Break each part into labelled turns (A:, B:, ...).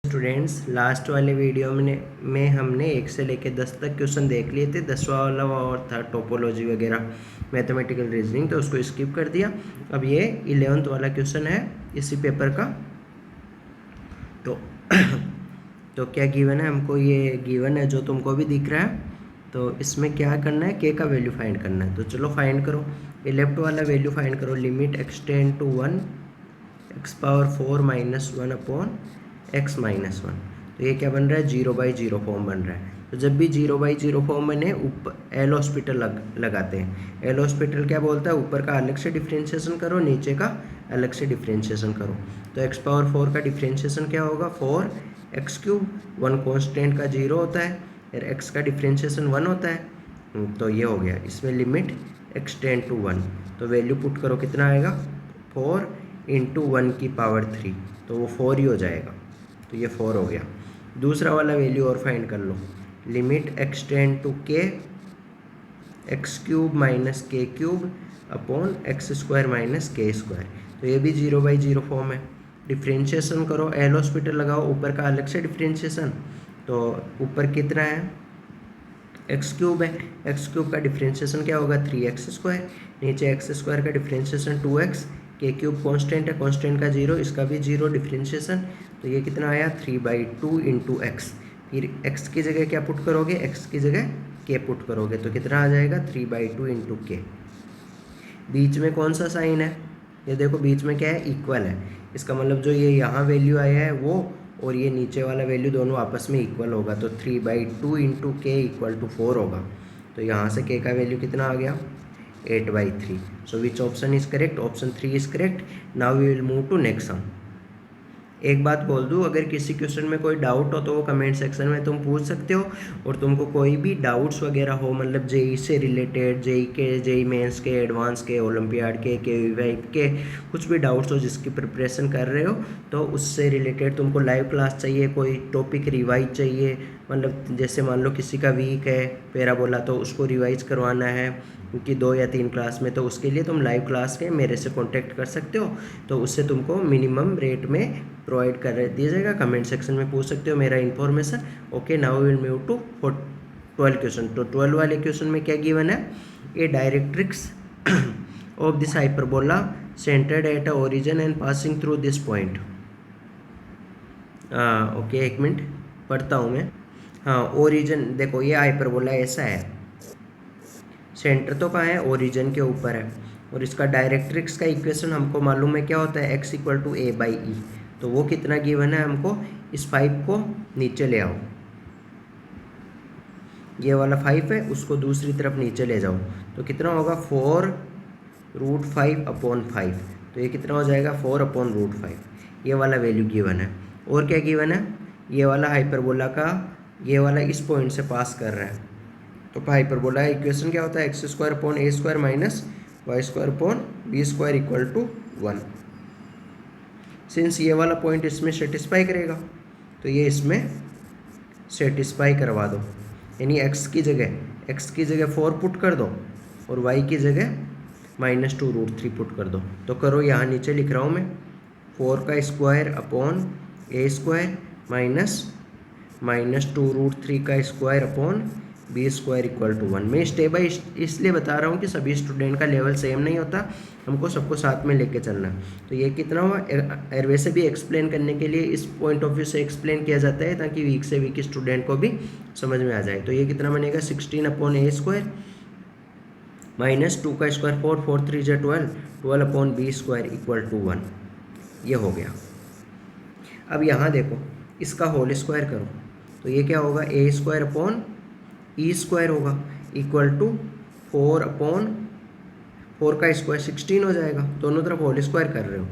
A: Students, last वाले video में हमने 1 से लेकर 10 तक क्वेश्चन देख लिए थे। 10वां वाला और था टोपोलॉजी वगैरह, मैथमेटिकल रीजनिंग, तो उसको स्किप कर दिया। अब ये 11th वाला क्वेश्चन है इसी पेपर का। तो क्या गिवन है हमको? ये गिवन है जो तुमको भी दिख रहा है। तो इसमें क्या करना है, के का वैल्यू फाइंड करना है। तो चलो फाइंड करो। ये लेफ्ट वाला वैल्यू फाइंड करो। Limit extend to 1 x⁴ - 1 upon x - 1। तो ये क्या बन रहा है? 0/0 फॉर्म बन रहा है। तो जब भी 0/0 फॉर्म बने, ऊपर एल हॉस्पिटल लगाते हैं। एल हॉस्पिटल क्या बोलता है? ऊपर का अलग से डिफ्रेंशिएशन करो, नीचे का अलग से डिफ्रेंशिएशन करो। तो x⁴ का डिफ्रेंशिएशन क्या होगा? 4x³। 1 कॉन्स्टेंट का 0 होता है और x का डिफ्रेंशिएशन 1 होता है। तो ये हो गया। इसमें लिमिट एक्सटेंड टू 1, तो वैल्यू पुट करो, कितना आएगा? 4 × 1 की पावर 3, तो वो 4 ही हो जाएगा। तो ये 4 हो गया। दूसरा वाला वैल्यू और फाइंड कर लो। Limit extend to k x³ - k³ upon x² - k²। तो ये भी 0/0 फॉर्म है। डिफ्रेंशिएशन करो, एल हॉस्पिटल लगाओ, ऊपर का अलग से डिफ्रेंशिएशन। तो ऊपर कितना है? x³ है। x³ का डिफ्रेंशिएशन क्या होगा? 3x²। नीचे x² का डिफ्रेंशिएशन 2x। k³ कांस्टेंट है, कांस्टेंट का 0, इसका भी 0 डिफ्रेंशिएशन। तो ये कितना आया? 3/2 × x। फिर x की जगह क्या पुट करोगे? x की जगह k पुट करोगे, तो कितना आ जाएगा? 3/2 × k। बीच में कौन सा साइन है? ये देखो, बीच में क्या है? इक्वल है। इसका मतलब जो ये यहाँ वैल्यू आया है वो और ये नीचे वाला वैल्यू दोनों आपस में इक्वल होगा। तो 3/2 × k = 4 होगा। तो यहाँ से k का वैल्यू कितना आ गया? 8/3। So which option is correct? Option 3 is correct. Now we will move to next sum. एक बात बोल दूँ, अगर किसी क्वेश्चन में कोई डाउट हो तो वो कमेंट सेक्शन में तुम पूछ सकते हो। और तुमको कोई भी डाउट्स वगैरह हो, मतलब जेई से रिलेटेड, जेई मेंस के, एडवांस के, ओलंपियाड के वाइप के, कुछ भी डाउट्स हो जिसकी प्रिपरेशन कर रहे हो, तो उससे रिलेटेड तुमको लाइव क्लास चाहिए, कोई टॉपिक रिवाइज चाहिए, मतलब जैसे मान लो किसी का वीक है पैराबोला, तो उसको रिवाइज करवाना है कि 2 या 3 क्लास में, तो उसके लिए तुम लाइव क्लास के मेरे से कांटेक्ट कर सकते हो। तो उससे तुमको मिनिमम रेट में प्रोवाइड कर दिया जाएगा। कमेंट सेक्शन में पूछ सकते हो मेरा information. Okay, now we will move to 12 question. तो 12 वाले क्वेश्चन में क्या गिवन है? A directrix of this hyperbola centred at a origin and passing through this point. Okay, एक मिनट पढ़ता हूँ मैं। हाँ, ओरिजिन देखो, ये हाइपरबोला ऐसा है, सेंटर तो कहाँ है? ओरिजिन के ऊपर है। और इसका डायरेक्ट्रिक्स का इक्वेशन हमको मालूम है, क्या होता है? x = a/e। तो वो कितना गिवन है हमको? इस 5 को नीचे ले आओ, ये वाला 5 है, उसको दूसरी तरफ नीचे ले जाओ, तो कितना होगा? 4√5/5। तो ये कितना हो जाएगा? 4/√5। ये वाला वैल्यू गिवन है। और क्या गिवन है? ये वाला हाइपरबोला का ये वाला इस पॉइंट से पास कर रहा है। तो हाइपरबोला का इक्वेशन क्या होता है? x² / a² - y² = b² = 1। Since ये वाला पॉइंट इसमें सेटिस्फाई करेगा, तो ये इसमें सेटिस्फाई करवा दो। यानी x की जगह 4 पुट कर दो और y की जगह -2√3 पुट कर दो। तो करो, यहाँ नीचे लिख रहा हूँ मैं, 4² - -2√3² b² = 1। मैं स्टेप बाई इसलिए बता रहा हूँ कि सभी स्टूडेंट का लेवल सेम नहीं होता, हमको सबको साथ में लेके चलना है। तो ये कितना हुआ? और वैसे भी एक्सप्लेन करने के लिए इस पॉइंट ऑफ व्यू से एक्सप्लेन किया जाता है ताकि वीक से वीक स्टूडेंट को भी समझ में आ जाए। तो ये कितना बनेगा? 16/a² - 2² 4, 4 3 = 12, 12/b² = 1। ये हो गया। अब यहाँ देखो, इसका होल स्क्वायर करो, तो ये क्या होगा? a² e² होगा, इक्वल टू 4/4 का स्क्वायर 16 हो जाएगा। दोनों तरफ होल स्क्वायर कर रहे हो।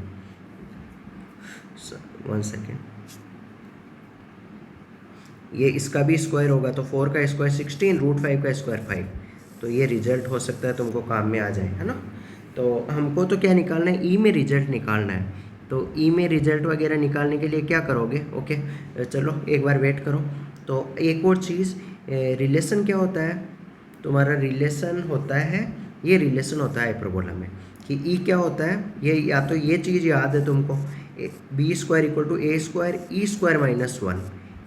A: 1 सेकेंड, ये इसका भी स्क्वायर होगा, तो 4 का स्क्वायर 16, √5 का स्क्वायर 5। तो ये रिजल्ट हो सकता है तुमको काम में आ जाए, है ना? तो हमको तो क्या निकालना है? ई में रिजल्ट निकालना है। तो ई में रिजल्ट वगैरह निकालने के लिए क्या करोगे? ओके, चलो एक बार वेट करो। तो एक और चीज़, रिलेशन क्या होता है तुम्हारा? रिलेशन होता है, ये रिलेशन होता है हाइपरबोला में कि ई क्या होता है? ये या तो ये चीज़ याद है तुमको, B square equal to A square E square minus 1,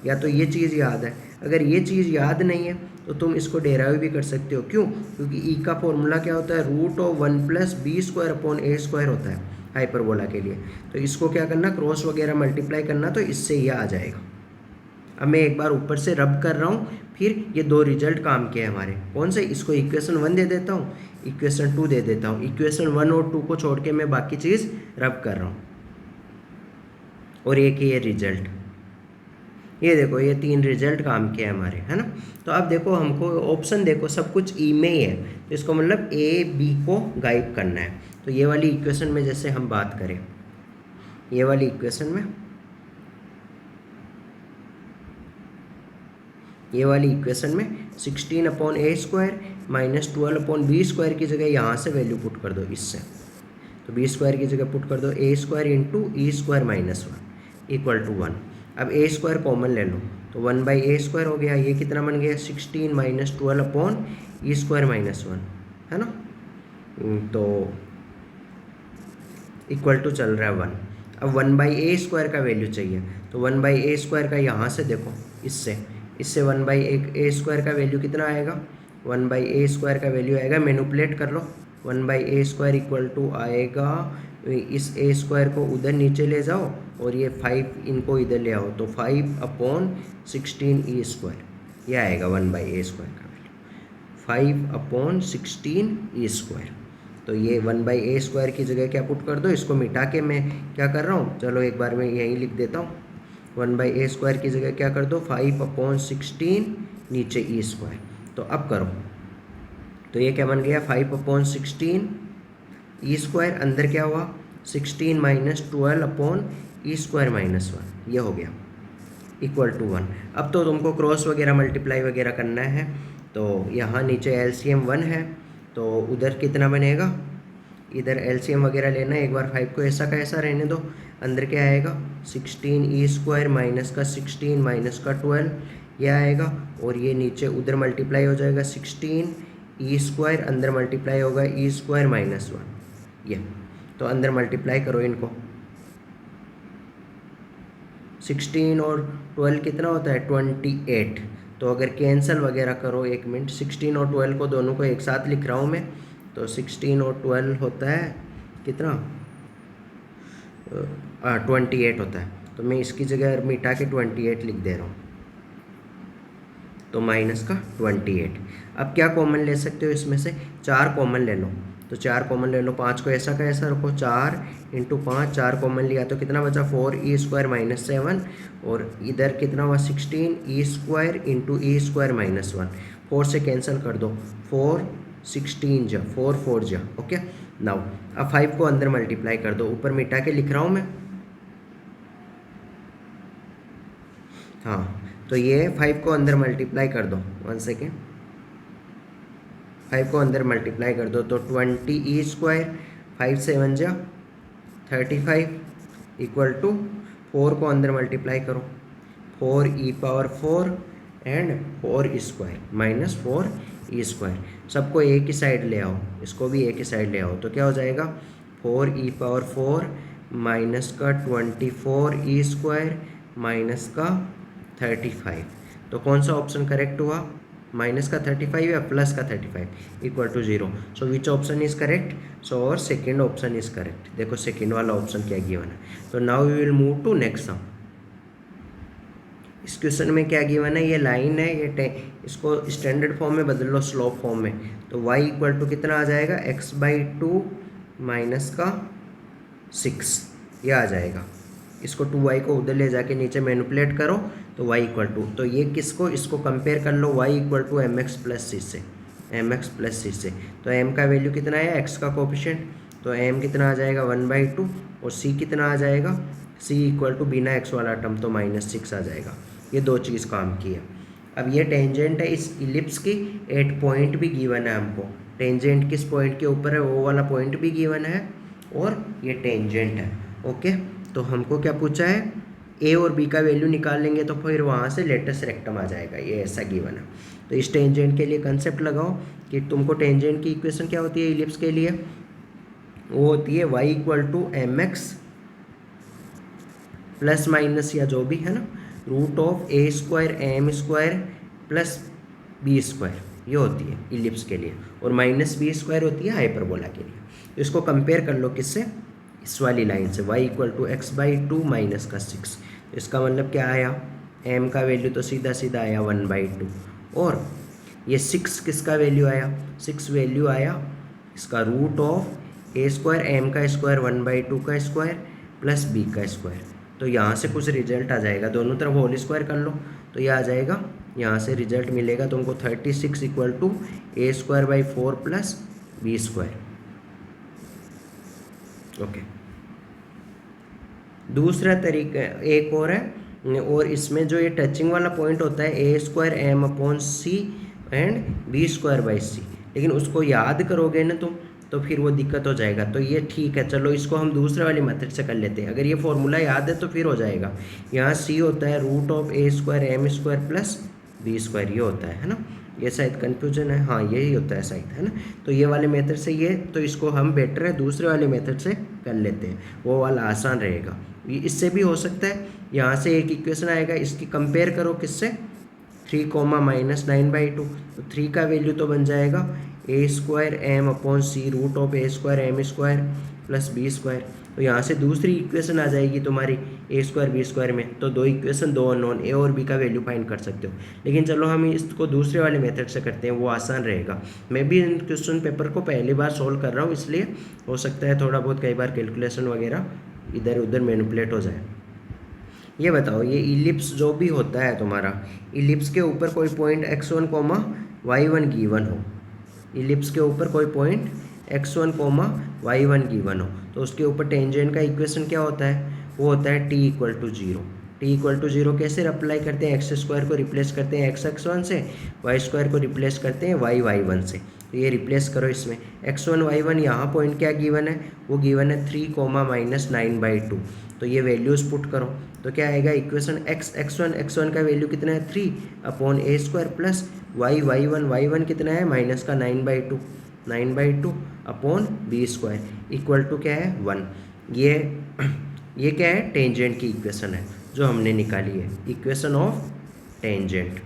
A: या तो ये चीज़ याद है। अगर ये चीज़ याद नहीं है तो तुम इसको डेराइव भी कर सकते हो। क्यों? क्योंकि ई का फॉर्मूला क्या होता है, root of 1 plus B square upon A square होता है हाइपरबोला के लिए। तो इसको क्या करना, क्रॉस वगैरह मल्टीप्लाई करना, तो इससे ये आ जाएगा। अब मैं एक बार ऊपर से रब कर रहा हूँ, फिर ये दो रिजल्ट काम के हमारे कौन से, इसको इक्वेशन 1 दे देता हूँ, इक्वेशन 2 दे देता हूँ। इक्वेशन 1 और 2 को छोड़ के मैं बाकी चीज़ रब कर रहा हूँ, और एक ही ये रिजल्ट, ये देखो ये 3 रिजल्ट काम के हमारे, है ना। तो अब देखो हमको ऑप्शन देखो सब कुछ ई में ही है, तो इसको मतलब ए बी को गायब करना है। तो ये वाली इक्वेशन में जैसे हम बात करें, ये वाली इक्वेशन में, ये वाली इक्वेशन में 16 upon A square minus 12 upon B square की जगह यहाँ से वैल्यू पुट कर दो इससे, तो बी स्क्वायर की जगह पुट कर दो A square into E square minus 1 equal to 1। अब ए स्क्वायर कॉमन ले लो, तो 1 बाई ए स्क्वायर हो गया, ये कितना बन गया 16 माइनस 12 अपॉन ई स्क्वायर माइनस 1, है ना। तो इक्वल टू चल रहा है 1। अब 1 बाई ए स्क्वायर का वैल्यू चाहिए, तो 1 बाई ए स्क्वायर का यहाँ से देखो, इससे 1 बाई ए स्क्वायर का वैल्यू कितना आएगा, 1 बाई ए स्क्वायर का वैल्यू आएगा, मैनिपुलेट कर लो, 1 by a square equal to आएगा, इस ए स्क्वायर को उधर नीचे ले जाओ और ये 5 इनको इधर ले आओ, तो 5 अपॉन 16 ई स्क्वायर, ये आएगा 1 बाई ए स्क्वायर का वैल्यू, 5 अपॉन 16 ई स्क्वायर। तो ये 1 बाई ए स्क्वायर की जगह क्या पुट कर दो, इसको मिटा के मैं क्या कर रहा हूँ, चलो एक बार मैं यहीं लिख देता हूँ, 1 बाई ए स्क्वायर की जगह क्या कर दो 5 अपॉन 16 नीचे ई स्क्वायर। तो अब करो, तो ये क्या बन गया 5 अपॉन 16 ई स्क्वायर, अंदर क्या हुआ 16 माइनस 12 अपॉन ई स्क्वायर माइनस 1, ये हो गया इक्वल टू 1। अब तो तुमको क्रॉस वगैरह मल्टीप्लाई वगैरह करना है, तो यहाँ नीचे एलसीएम 1 है, तो उधर कितना बनेगा, इधर एलसीएम वगैरह लेना है। एक बार 5 को ऐसा का ऐसा रहने दो, अंदर क्या आएगा 16 ई स्क्वायर माइनस का 16 माइनस का 12, यह आएगा, और ये नीचे उधर मल्टीप्लाई हो जाएगा 16 ई स्क्वायर, अंदर मल्टीप्लाई होगा ई स्क्वायर माइनस 1, ये। तो अंदर मल्टीप्लाई करो इनको, 16 और 12 कितना होता है 28। तो अगर कैंसिल वगैरह करो, एक मिनट, 16 और 12 को दोनों को एक साथ लिख रहा हूँ मैं, तो 16 और 12 होता है कितना 28 होता है, तो मैं इसकी जगह मिटा के 28 लिख दे रहा हूँ, तो माइनस का 28। अब क्या कॉमन ले सकते हो इसमें से, 4 कॉमन ले लो, तो 4 कॉमन ले लो, 5 को ऐसा का ऐसा रखो, 4 इंटू 5, 4 कॉमन लिया तो कितना बचा 4 ई स्क्वायर माइनस 7, और इधर कितना हुआ 16 E square into E square minus 1, 4 से कैंसिल कर दो, 4 16 जा 4 4 जा, ओके। नाउ अब 5 को अंदर मल्टीप्लाई कर दो, ऊपर मिटा के लिख रहा हूँ मैं, हाँ। तो ये 5 को अंदर मल्टीप्लाई कर दो, 1 सेकेंड, 5 को अंदर मल्टीप्लाई कर दो, तो 20 ई स्क्वायर 5 7 जा 35 इक्वल टू 4 को अंदर मल्टीप्लाई करो, 4 E power 4 and 4 square minus 4 E square, सबको एक ही साइड ले आओ, इसको भी एक ही साइड ले आओ, तो क्या हो जाएगा 4 ई पावर 4 माइनस का 24 ई स्क्वायर माइनस का 35। तो कौन सा ऑप्शन करेक्ट हुआ, माइनस का 35 या प्लस का 35 equal to 0। So which option is correct, so और सेकेंड ऑप्शन इज करेक्ट। देखो सेकेंड वाला ऑप्शन क्या गिवन है। तो now we will move to next sum. इस क्वेश्चन में क्या गिवन है, ये लाइन है, ये इसको स्टैंडर्ड फॉर्म में बदल लो स्लोप फॉर्म में, तो y इक्वल टू कितना आ जाएगा x/2 माइनस का 6, ये आ जाएगा। इसको 2y को उधर ले जाके नीचे मैनिपुलेट करो, तो y इक्वल टू, तो ये किसको, इसको कंपेयर कर लो y equal to mx plus c से, mx प्लस c से। तो m का वैल्यू कितना है, x का कोफिशिएंट, तो m कितना आ जाएगा 1/2, और c कितना आ जाएगा, c इक्वल टू बिना x वाला टर्म तो -6 आ जाएगा। ये दो चीज़ काम की है। अब ये टेंजेंट है इस इलिप्स की, 8 पॉइंट भी गिवन है हमको, टेंजेंट किस पॉइंट के ऊपर है वो वाला पॉइंट भी गिवन है, और ये टेंजेंट है, ओके। तो हमको क्या पूछा है, ए और बी का वैल्यू निकाल लेंगे तो फिर वहाँ से लेटेस्ट रेक्टम आ जाएगा, ये ऐसा गिवन है। तो इस टेंजेंट के लिए कंसेप्ट लगाओ कि तुमको टेंजेंट की इक्वेशन क्या होती है इलिप्स के लिए, वो होती है y equal to mx plus minus या जो भी है ना, root of A square M square plus B square ये होती है इलिप्स के लिए, और माइनस बी स्क्वायर होती है हाइपरबोला के लिए। तो इसको कंपेयर कर लो किससे, इस वाली लाइन से, y equal to x/2 minus का 6। तो इसका मतलब क्या आया, m का वैल्यू तो सीधा सीधा आया 1/2, और ये 6 किसका वैल्यू आया, 6 वैल्यू आया इसका root of A square m का स्क्वायर 1/2 का स्क्वायर प्लस बी का स्क्वायर। तो यहाँ से कुछ रिजल्ट आ जाएगा, दोनों तरफ होल स्क्वायर कर लो तो ये आ जाएगा, यहाँ से रिजल्ट मिलेगा तुमको 36 equal to A square by 4 plus B square. Okay, दूसरा तरीका एक और है, और इसमें जो ये टचिंग वाला पॉइंट होता है A square M upon C and B square by C, लेकिन उसको याद करोगे ना तुम तो फिर वो दिक्कत हो जाएगा। तो ये ठीक है, चलो इसको हम दूसरे वाली मेथड से कर लेते हैं। अगर ये फॉर्मूला याद है तो फिर हो जाएगा। यहाँ सी होता है root of A square M square plus B square, ये होता है ना, ये शायद कन्फ्यूजन है, हाँ यही होता है शायद, है ना। तो ये वाले मेथड से ये, तो इसको हम बेटर है दूसरे वाले मेथड से कर लेते हैं, वो वाला आसान रहेगा। ये इससे भी हो सकता है, यहाँ से एक इक्वेशन आएगा, इसकी कंपेयर करो किससे, 3, -9/2, तो 3 का वैल्यू तो बन जाएगा A square M upon C root of A square M square plus B square. तो यहाँ से दूसरी इक्वेशन आ जाएगी तुम्हारी ए स्क्वायर बी स्क्वायर में, तो दो इक्वेशन, दो अननोन, ए और बी का वैल्यू फाइंड कर सकते हो। लेकिन चलो हम इसको दूसरे वाले मेथड से करते हैं, वो आसान रहेगा। मैं भी इन क्वेश्चन पेपर को पहली बार सॉल्व कर रहा हूँ, इसलिए हो सकता है थोड़ा बहुत कई बार कैलकुलेशन वगैरह इधर उधर मैनिपुलेट हो जाए। ये बताओ, ये इलिप्स जो भी होता है तुम्हारा, इलिप्स के ऊपर कोई पॉइंट x1, y1 गिवन हो, इलिप्स के ऊपर कोई पॉइंट x1, y1 गिवन हो, तो उसके ऊपर टेंजेंट का इक्वेशन क्या होता है, वो होता है t equal to 0। T equal to 0 कैसे अप्लाई करते हैं, एक्स स्क्वायर को रिप्लेस करते हैं x1 से, वाई स्क्वायर को रिप्लेस करते हैं y1 से। तो ये रिप्लेस करो इसमें, x1 y1 यहाँ पॉइंट क्या गिवन है, वो गिवन है 3, -9/2। तो ये वैल्यूज़ पुट करो तो क्या आएगा, इक्वेशन x1 का वैल्यू कितना है 3 upon A square plus y1 कितना है माइनस का 9/2 upon B square equal to क्या है 1। ये क्या है, टेंजेंट की इक्वेशन है जो हमने निकाली है, इक्वेशन ऑफ टेंजेंट।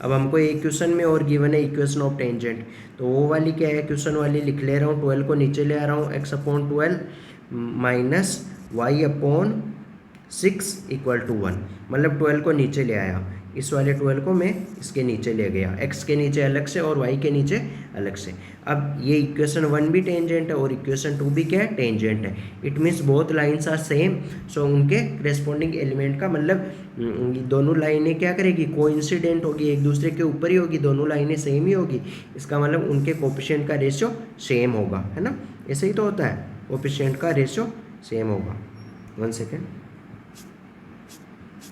A: अब हमको एक क्वेश्चन में और गिवन है इक्वेशन ऑफ टेंजेंट, तो वो वाली क्या है, क्वेश्चन वाली लिख ले रहा हूँ, 12 को नीचे ले आ रहा हूँ, x/12 minus y/6 equal to 1, मतलब 12 को नीचे ले आया, इस वाले 12 को मैं इसके नीचे ले गया, x के नीचे अलग से और y के नीचे अलग से। अब ये इक्वेशन 1 भी टेंजेंट है और इक्वेशन 2 भी क्या है, टेंजेंट है। It means both lines are same, so उनके करेस्पॉन्डिंग एलिमेंट का मतलब दोनों लाइनें क्या करेगी, कोइंसिडेंट होगी, एक दूसरे के ऊपर ही होगी, दोनों लाइनें सेम ही होगी, इसका मतलब उनके कोएफिशिएंट का रेशियो सेम होगा, है ना। ऐसे ही तो होता है, कोएफिशिएंट का रेशियो सेम होगा। 1 सेकेंड,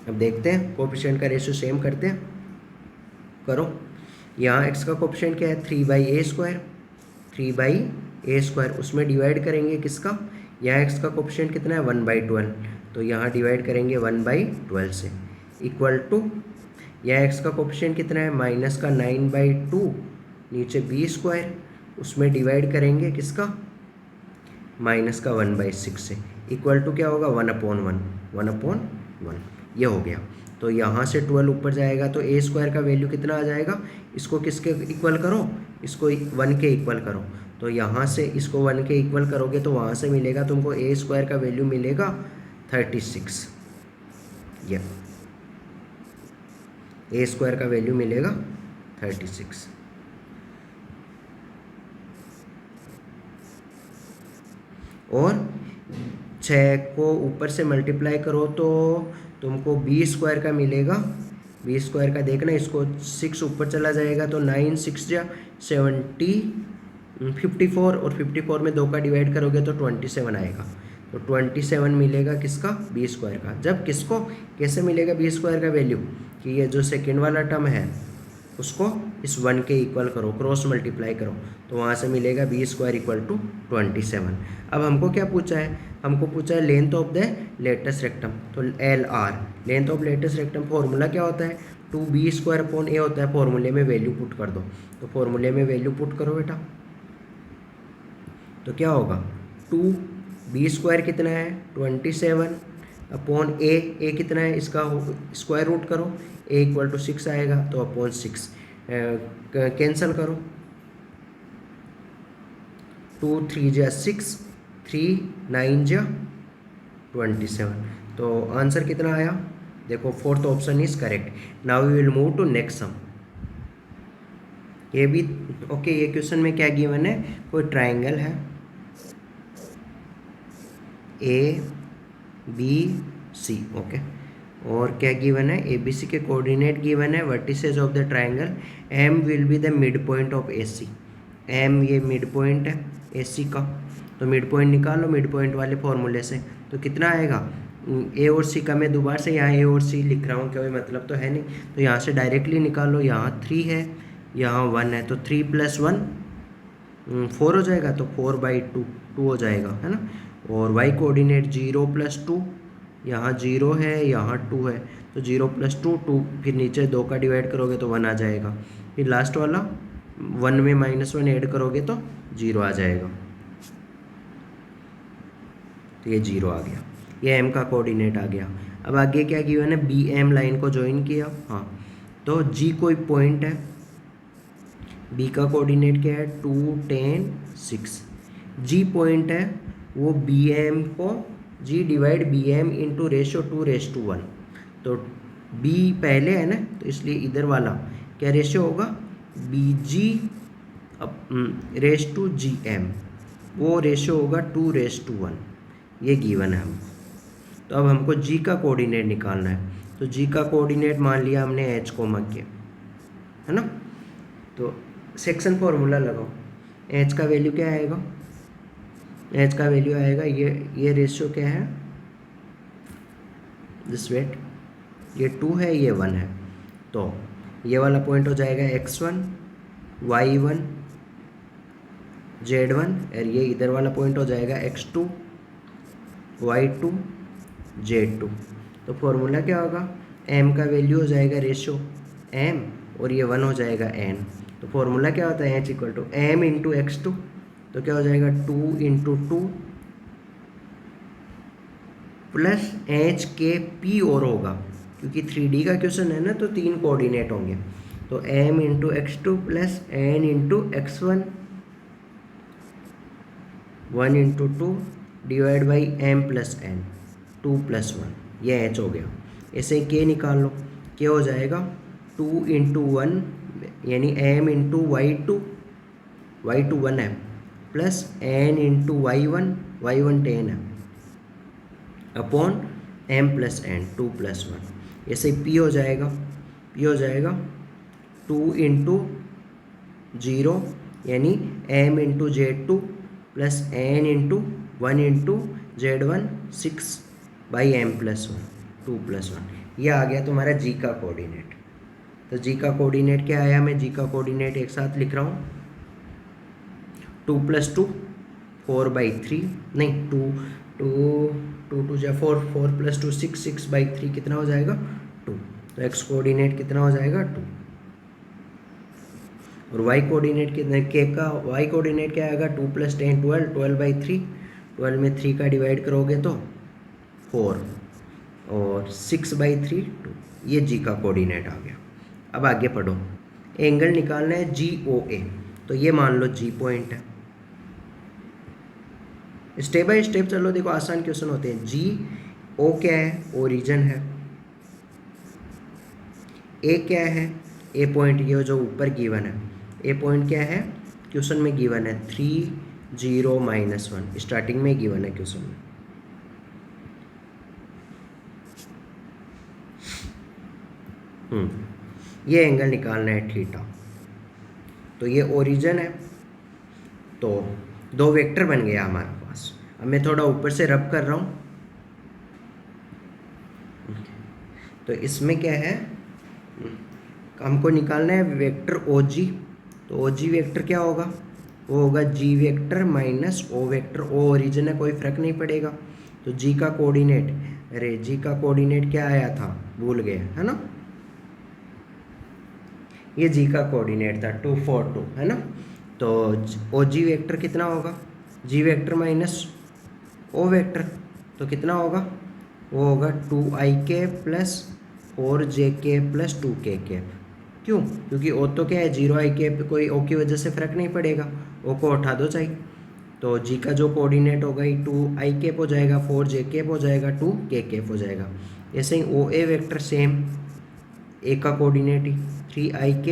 A: अब देखते हैं कोएफिशिएंट का रेशियो सेम करते हैं, करो। यहाँ x का कोएफिशिएंट क्या है, 3/a², उसमें डिवाइड करेंगे किसका, यहाँ x का कोएफिशिएंट कितना है 1/12, तो यहाँ डिवाइड करेंगे 1/12 से, इक्वल टू यहाँ x का कोएफिशिएंट कितना है माइनस का 9/2, नीचे b², उसमें डिवाइड करेंगे किसका, माइनस का 1/6 से, इक्वल टू क्या होगा 1/1, ये हो गया। तो यहाँ से 12 ऊपर जाएगा तो a² का वैल्यू कितना आ जाएगा, इसको किसके इक्वल करो, इसको 1 के इक्वल करो, तो यहाँ से इसको 1 के इक्वल करोगे तो वहाँ से मिलेगा तुमको a² का वैल्यू मिलेगा 36, ये a² का वैल्यू मिलेगा 36। और 6 को ऊपर से मल्टीप्लाई करो तो तुमको b² का मिलेगा, b² का देखना, इसको 6 ऊपर चला जाएगा तो 9 6 जा 54, और 54 में 2 का डिवाइड करोगे तो 27 आएगा, तो 27 मिलेगा किसका, b² का। जब किसको कैसे मिलेगा b² का वैल्यू, कि ये जो सेकेंड वाला टर्म है उसको इस 1 के इक्वल करो, क्रॉस मल्टीप्लाई करो, तो वहाँ से मिलेगा b² इक्वल टू 27। अब हमको क्या पूछा है, हमको पूछा है length of the latus rectum, तो LR, length of latus rectum, formula क्या होता है 2b² अपॉन a होता है, फॉर्मूले में वैल्यू पुट कर दो, तो फॉर्मूले में वैल्यू पुट करो बेटा, तो क्या होगा 2b² कितना है 27 अपॉन ए कितना है इसका स्क्वायर रूट करो, ए इक्वल टू 6 आएगा, तो अपॉन 6 कैंसिल करो, 2 3 जा 6, 3 9 जा 27, तो आंसर कितना आया देखो, fourth option is correct. Now we will move to next sum. ये भी ओके, ये क्वेश्चन में क्या गिवन है, कोई ट्राइंगल है ए बी सी, ओके, और क्या गिवन है, ए बी सी के कोऑर्डिनेट गिवन है, vertices of the triangle, M will be the mid point of A C, M ये मिड पॉइंट है ए सी का, तो मिड पॉइंट निकालो मिड पॉइंट वाले फॉर्मूले से, तो कितना आएगा, ए और सी का मैं दोबारा से यहाँ ए और सी लिख रहा हूँ, कोई मतलब तो है नहीं, तो यहाँ से डायरेक्टली निकालो, यहाँ 3 है यहाँ 1 है, तो 3 + 1 4 हो जाएगा, तो 4/2 2 हो जाएगा, है ना। और y कोऑर्डिनेट 0 + 2, यहाँ 0 है यहाँ 2 है, तो 0 + 2 2, फिर नीचे 2 का डिवाइड करोगे तो 1 आ जाएगा, फिर लास्ट वाला 1 में -1 ऐड करोगे तो 0 आ जाएगा, तो ये 0 आ गया, ये m का कोऑर्डिनेट आ गया। अब आगे क्या गिवन है, बी एम लाइन को ज्वाइन किया, हाँ, तो g कोई पॉइंट है, b का कोऑर्डिनेट क्या है 2 10 6, g पॉइंट है, वो बी एम को g divide B M into ratio 2:1, तो b पहले है ना, तो इसलिए इधर वाला क्या रेशियो होगा, B G ratio to G M, वो रेशियो होगा 2:1, ये गिवन है हमको। तो अब हमको g का कोऑर्डिनेट निकालना है, तो g का कोऑर्डिनेट मान लिया हमने h को के, है ना, तो सेक्शन फॉर्मूला लगाओ, h का वैल्यू क्या आएगा, h का वैल्यू आएगा ये रेशियो क्या है, दिस वेट, ये 2 है ये 1 है, तो ये वाला पॉइंट हो जाएगा x1 y1 z1, और ये इधर वाला पॉइंट हो जाएगा x2 y2 z2। तो फॉर्मूला क्या होगा, m का वैल्यू हो जाएगा रेशियो m, और ये 1 हो जाएगा n, तो फॉर्मूला क्या होता है h = m × x2, तो क्या हो जाएगा 2 × 2 प्लस h के p और होगा, क्योंकि 3D का क्वेश्चन है ना, तो 3 कोऑर्डिनेट होंगे, तो m × x2 plus n × x1 1 × 2 divide by m + n 2 + 1, ये h हो गया। ऐसे ही k निकाल लो, k हो जाएगा 2 × 1 यानी m × y2 1 है, प्लस n × y1 10 है, अपॉन m + n 2 + 1, ऐसे p हो जाएगा 2 × 0 यानी m × z2 plus n × 1 × z1 6/m + 1 2 + 1, यह आ गया तुम्हारा g का कोऑर्डिनेट। तो g का कोऑर्डिनेट क्या आया, मैं g का कोऑर्डिनेट एक साथ लिख रहा हूँ, 2 + 2 4/3, नहीं 2 2 जा 4 4 + 2 6 6/3 कितना हो जाएगा 2, तो x कोऑर्डिनेट कितना हो जाएगा 2, और y कोऑर्डिनेट कितना, k का y कोऑर्डिनेट क्या आएगा 2 + 10 12 12/3, 12 में 3 का डिवाइड करोगे तो 4, और 6/3 2, ये g का कोऑर्डिनेट आ गया। अब आगे पढ़ो, एंगल निकालना है GOA, तो ये मान लो g पॉइंट है, स्टेप बाय स्टेप चलो, देखो आसान क्वेश्चन होते हैं। GO क्या है, ओरिजिन है, A क्या है, A पॉइंट ये जो ऊपर गिवन है, A पॉइंट क्या है क्वेश्चन में गिवन है 3 0 -1, स्टार्टिंग में गिवन है क्वेश्चन में। ये एंगल निकालना है थीटा, तो ये ओरिजिन है, तो 2 वेक्टर बन गया हमारे पास। अब मैं थोड़ा ऊपर से रब कर रहा हूँ, तो इसमें क्या है, हमको निकालना है वेक्टर OG, तो OG वेक्टर क्या होगा, वो होगा G vector minus O vector, O origin है कोई फर्क नहीं पड़ेगा, तो G का कोऑर्डिनेट, अरे G का कोऑर्डिनेट क्या आया था भूल गए, है ना, ये G का कोऑर्डिनेट था 2 4 2, है ना, तो OG वेक्टर कितना होगा, G vector minus O vector, तो कितना होगा वो होगा 2ik plus 4jk plus 2kk। क्यों? क्योंकि ओ तो क्या है 0ik, कोई ओ की वजह से फ़र्क नहीं पड़ेगा, ओ को उठा दो चाहिए। तो जी का जो कोऑर्डिनेट होगा ये 2ik हो जाएगा, 4jk हो जाएगा, 2kk हो जाएगा। ऐसे ही ओ ए वेक्टर सेम, ए का कोऑर्डिनेट ही 3ik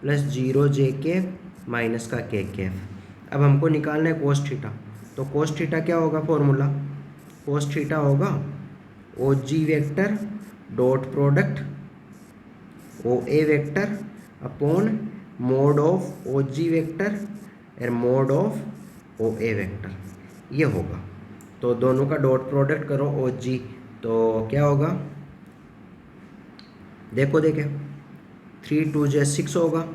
A: प्लस 0jk माइनस का kk। अब हमको निकालना है कोस थीटा। तो कोस थीटा क्या होगा फॉर्मूला? कोस थीटा होगा O G vector dot product O A vector upon mod of O G vector और mod of O A vector, ये होगा। तो दोनों का डॉट प्रोडक्ट करो ओ जी, तो क्या होगा देखो 3 2 जे 6 होगा,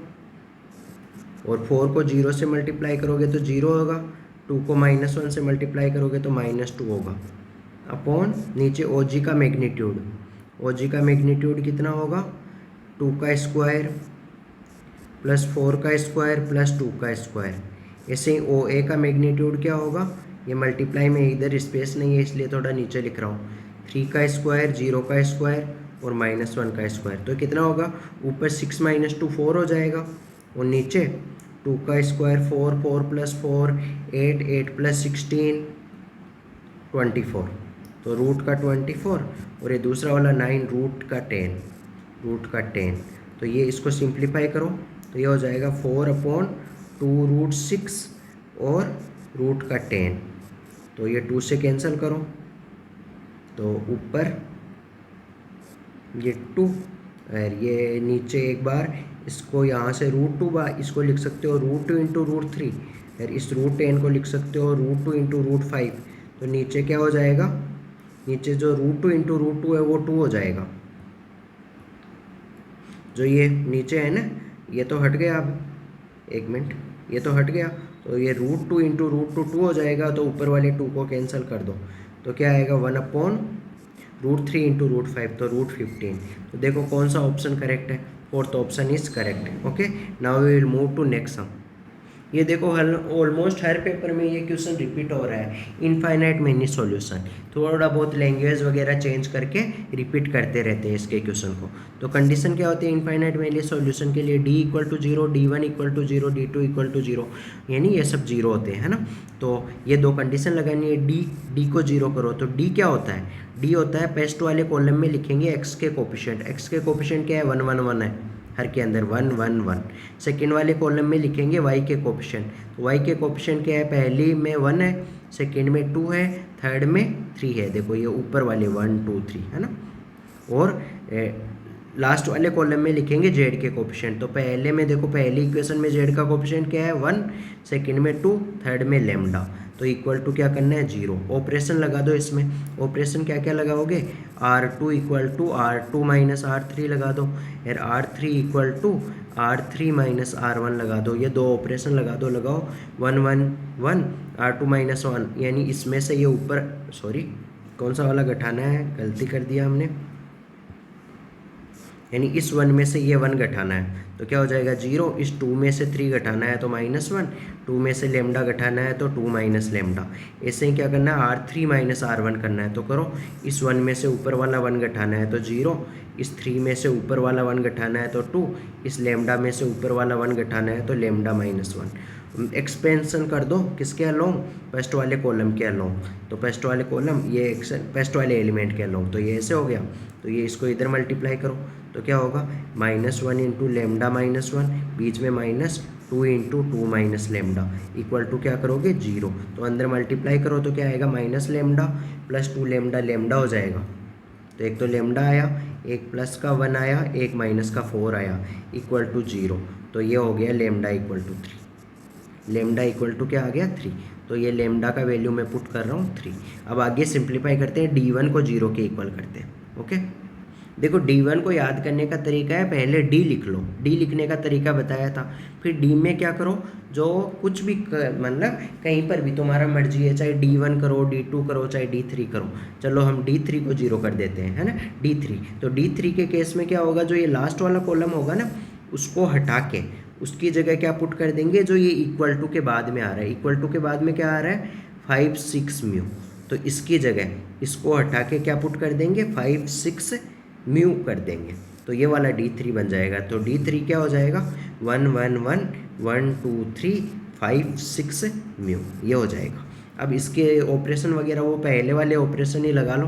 A: और 4 को 0 से मल्टीप्लाई करोगे तो 0 होगा, 2 को -1 से मल्टीप्लाई करोगे तो -2 होगा, अपॉन नीचे ओ जी का मैग्नीट्यूड। ओ जी का मैग्नीट्यूड कितना होगा? 2 का स्क्वायर प्लस 4 का स्क्वायर प्लस 2 का स्क्वायर। ऐसे ही ओ ए का मैग्नीट्यूड क्या होगा? ये मल्टीप्लाई में इधर स्पेस नहीं है इसलिए थोड़ा नीचे लिख रहा हूँ, 3 का स्क्वायर, 0 का स्क्वायर और -1 का स्क्वायर। तो कितना होगा? ऊपर 6 - 2 4 हो जाएगा, और नीचे 2 का स्क्वायर 4, 4 प्लस 4 8, 8 प्लस 16 24। तो रूट का 24 और ये दूसरा वाला 9 रूट का 10। तो ये इसको सिंप्लीफाई करो तो ये हो जाएगा 4/2√6 और रूट का 10। तो ये 2 से कैंसिल करो, तो ऊपर ये 2 और ये नीचे एक बार इसको यहाँ से √2 बार इसको लिख सकते हो √2 × √3, और इस √10 को लिख सकते हो √2 × √5। तो नीचे क्या हो जाएगा? नीचे जो √2 × √2 है वो 2 हो जाएगा। जो ये नीचे है ना, ये तो हट गया। अब एक मिनट, ये तो हट गया, तो ये √2 × √2 2 हो जाएगा। तो ऊपर वाले 2 को कैंसिल कर दो, तो क्या आएगा? 1/√3 × √5, तो √15। तो देखो कौन सा ऑप्शन करेक्ट है? Fourth option is correct. Okay, now we will move to next sum. ये देखो ऑलमोस्ट हर पेपर में ये क्वेश्चन रिपीट हो रहा है, इनफाइनाइट मैनी सॉल्यूशन। थोड़ा बहुत लैंग्वेज वगैरह चेंज करके रिपीट करते रहते हैं इसके क्वेश्चन को। तो कंडीशन क्या होती है इनफाइनाइट मैनी सॉल्यूशन के लिए? d = 0, d1 = 0, d2 = 0, यानी ये सब 0 होते हैं, है ना। तो ये दो कंडीशन लगानी है। d को 0 करो तो d क्या होता है? d होता है फर्स्ट वाले कॉलम में लिखेंगे x के कोफिशिएंट। x के कोफिशिएंट क्या है? 1 1 1 है, हर के अंदर 1 1 1। सेकेंड वाले कॉलम में लिखेंगे y के कोफिशिएंट। तो y के कोफिशिएंट क्या है? पहली में 1 है, सेकेंड में 2 है, थर्ड में 3 है। देखो ये ऊपर वाले 1 2 3 है ना। और लास्ट वाले कॉलम में लिखेंगे z के कोफिशिएंट। तो पहले में देखो, पहली इक्वेशन में z का कोफिशिएंट क्या है? 1, सेकेंड में 2, थर्ड में लैम्डा। तो इक्वल टू क्या करना है? 0। ऑपरेशन लगा दो इसमें। ऑपरेशन क्या क्या लगाओगे? R2 = R2 - R3 लगा दो, और R3 = R3 - R1 लगा दो। ये दो ऑपरेशन लगा दो, लगाओ 1 1 1 R2 - 1, यानी इसमें से ये ऊपर, सॉरी कौन सा वाला घटाना है, गलती कर दिया हमने, यानी इस 1 में से ये 1 घटाना है तो क्या हो जाएगा? 0। इस 2 में से 3 घटाना है तो -1, 2 में से लैम्डा घटाना है तो 2 - लैम्डा। ऐसे ही क्या करना है? R3 - R1 करना है तो करो। इस 1 में से ऊपर वाला 1 घटाना है तो 0, इस 3 में से ऊपर वाला 1 घटाना है तो 2, इस लैम्डा में से ऊपर वाला 1 घटाना है तो लैम्डा -1। एक्सपेंशन कर दो किसके अलोंग? फर्स्ट वाले कॉलम के अलोंग। तो फर्स्ट वाले कॉलम ये फर्स्ट वाले एलिमेंट के अलोंग, तो ये ऐसे हो गया। तो ये इसको इधर मल्टीप्लाई करो तो क्या होगा? -1 × लैम्डा -1, बीच में -2 × 2 - लैम्डा इक्वल टू क्या करोगे? 0। तो अंदर मल्टीप्लाई करो तो क्या आएगा? -लैम्डा प्लस 2 लैम्डा, लैम्डा हो जाएगा। तो एक तो लैम्डा आया, एक प्लस का 1 आया, एक माइनस का 4 आया, इक्वल टू 0। तो ये हो गया लैम्डा = 3। लैम्डा इक्वल टू क्या आ गया? 3। तो ये लैम्डा का वैल्यू मैं पुट कर रहा हूँ 3। अब आगे सिंप्लीफाई करते हैं, d1 को 0 के इक्वल करते हैं। ओके, देखो d1 को याद करने का तरीका है, पहले d लिख लो। d लिखने का तरीका बताया था। फिर d में क्या करो? जो कुछ भी मतलब कहीं पर भी तुम्हारा मर्जी है, चाहे d1 करो, d2 करो, चाहे d3 करो। चलो हम d3 को 0 कर देते हैं, है ना। d3, तो d3 के केस में क्या होगा? जो ये लास्ट वाला कॉलम होगा ना, उसको हटा के उसकी जगह क्या पुट कर देंगे? जो ये इक्वल टू के बाद में आ रहा है। इक्वल टू के बाद में क्या आ रहा है? 5 6 म्यू। तो इसकी जगह इसको हटा के क्या पुट कर देंगे 5 6 म्यू कर देंगे, तो ये वाला D3 बन जाएगा। तो D3 क्या हो जाएगा 1 1 1 1 2 3 5 6 म्यू, ये हो जाएगा। अब इसके ऑपरेशन वगैरह वो पहले वाले ऑपरेशन ही लगा लो।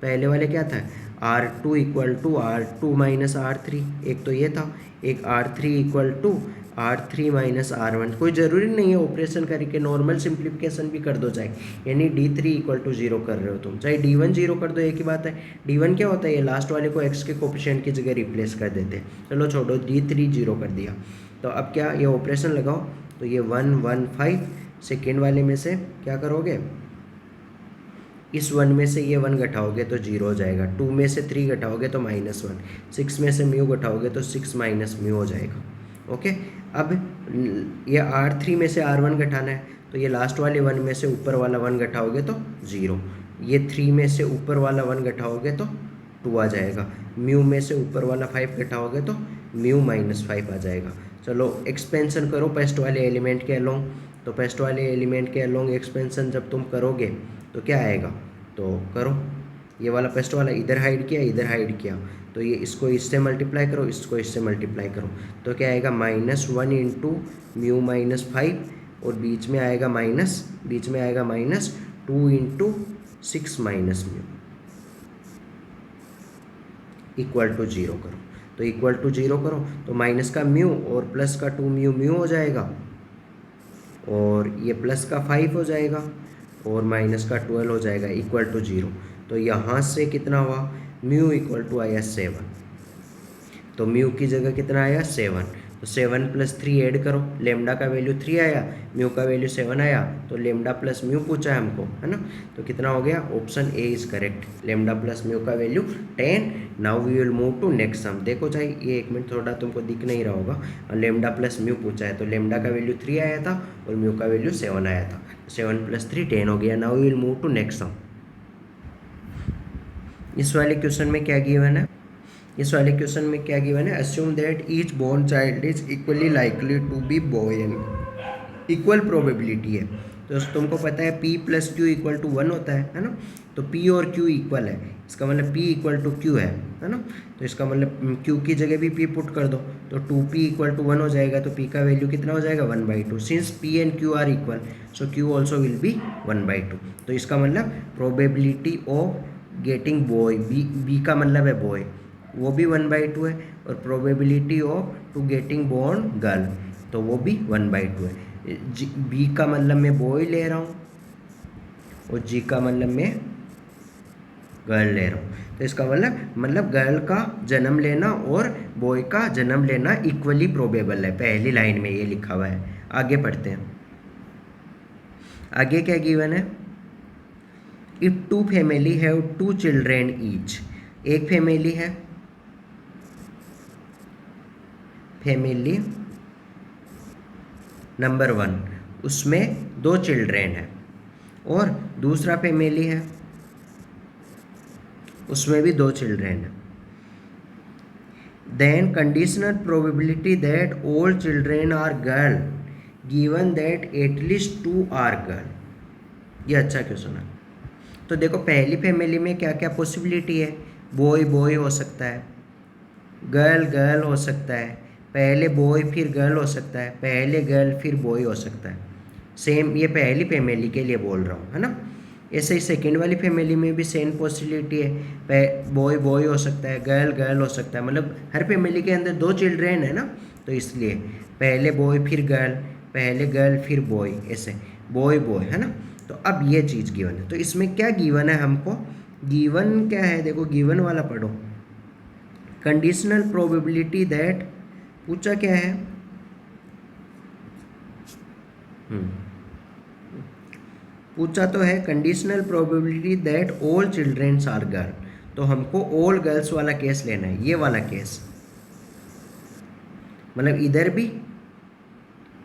A: पहले वाले क्या था R2 equal to R2 minus R3, एक तो ये था, एक R3 equal to R3 minus R1। कोई ज़रूरी नहीं है ऑपरेशन करके, नॉर्मल सिंप्लीफिकेशन भी कर दो चाहे, यानी D3 इक्वल टू 0 कर रहे हो तुम, चाहे D1 0 कर दो, एक ही बात है। D1 क्या होता है, ये लास्ट वाले को x के कोफिशिएंट की जगह रिप्लेस कर देते हैं। चलो छोड़ो, D3 0 कर दिया। तो अब क्या ये ऑपरेशन लगाओ, तो ये 1 1 5, सेकेंड वाले में से क्या करोगे, इस 1 में से ये 1 घटाओगे तो 0 हो जाएगा, 2 में से 3 घटाओगे तो -1, 6 में से म्यू घटाओगे तो 6 माइनस म्यू हो जाएगा। ओके, अब ये R3 में से R1 घटाना है, तो ये लास्ट वाले 1 में से ऊपर वाला 1 घटाओगे तो 0, ये 3 में से ऊपर वाला 1 घटाओगे तो 2 आ जाएगा, म्यू में से ऊपर वाला 5 घटाओगे तो म्यू -5 आ जाएगा। चलो एक्सपेंशन करो फर्स्ट वाले एलिमेंट के अलोंग, तो फर्स्ट वाले एलिमेंट के अलोंग एक्सपेंशन जब तुम करोगे तो क्या आएगा, तो करो, ये वाला फर्स्ट वाला इधर हाइड किया, इधर हाइड किया, तो ये इसको इससे मल्टीप्लाई करो, इसको इससे मल्टीप्लाई करो, तो क्या आएगा -1 इंटू म्यू -5, और बीच में आएगा -2 into 6 minus mu equal to 0 करो। तो इक्वल टू 0 करो तो माइनस का म्यू और प्लस का 2 म्यू हो जाएगा, और ये प्लस का 5 हो जाएगा, और माइनस का 12 हो जाएगा, इक्वल टू 0। तो यहाँ से कितना हुआ, म्यू इक्वल टू आया 7, तो म्यू की जगह कितना आया 7, तो 7 + 3 ऐड करो, लेमडा का वैल्यू 3 आया, म्यू का वैल्यू 7 आया, तो लेमडा प्लस म्यू पूछा है हमको, है ना, तो कितना हो गया, option A is correct, lambda plus mu का value 10। Now we will move to next sum. देखो चाहे ये 1 मिनट थोड़ा तुमको दिख नहीं रहा होगा, लेमडा प्लस म्यू पूछा है, तो लेमडा का वैल्यू 3 आया था और म्यू का वैल्यू 7 आया था, 7 + 3 10 हो गया। Now we will move to next sum. इस वाले क्वेश्चन में क्या गिवन है, assume that each born child is equally likely to be boy and equal probability है। तो तुमको पता है P + Q = 1 होता है ना, तो P और Q इक्वल है, इसका मतलब P = Q है ना, तो इसका मतलब Q की जगह भी P पुट कर दो, तो 2P = 1 हो जाएगा, तो P का वैल्यू कितना हो जाएगा 1/2। सिंस P एंड Q are equal, so Q also will be 1/2। तो इसका मतलब probability of getting boy, B का मतलब है बॉय, वो भी 1/2 है, और probability of to getting born girl, तो वो भी 1/2 है। बी का मतलब मैं बॉय ले रहा हूँ और जी का मतलब मैं गर्ल ले रहा हूँ, तो इसका मतलब गर्ल का जन्म लेना और बॉय का जन्म लेना इक्वली प्रोबेबल है, पहली लाइन में ये लिखा हुआ है। आगे पढ़ते हैं, आगे क्या गिवन है, if 2 family have 2 children each, एक फैमिली है, फैमिली नंबर 1, उसमें 2 चिल्ड्रेन है, और दूसरा फैमिली है, उसमें भी 2 चिल्ड्रेन है। Then conditional probability that all children are girl given that at least 2 are girl. ये अच्छा क्वेश्चन है। तो देखो पहली फैमिली में क्या क्या पॉसिबिलिटी है, बॉय बॉय हो सकता है, गर्ल गर्ल हो सकता है, पहले बॉय फिर गर्ल हो सकता है, पहले गर्ल फिर बॉय हो सकता है। सेम ये पहली फैमिली के लिए बोल रहा हूँ, है ना। ऐसे ही सेकेंड वाली फैमिली में भी सेम पॉसिबिलिटी है, बॉय बॉय हो सकता है, गर्ल गर्ल हो सकता है, मतलब हर फैमिली के अंदर 2 चिल्ड्रेन है ना, तो इसलिए पहले बॉय फिर गर्ल, पहले गर्ल फिर बॉय, ऐसे बॉय बॉय, है ना। तो अब ये चीज़ गिवन है, तो इसमें क्या गिवन है हमको, गिवन क्या है, देखो गिवन वाला पढ़ो, कंडीशनल प्रोबेबिलिटी दैट, पूछा क्या है, पूछा तो है conditional probability that all childrens are girl, तो हमको ऑल गर्ल्स वाला केस लेना है, ये वाला केस, मतलब इधर भी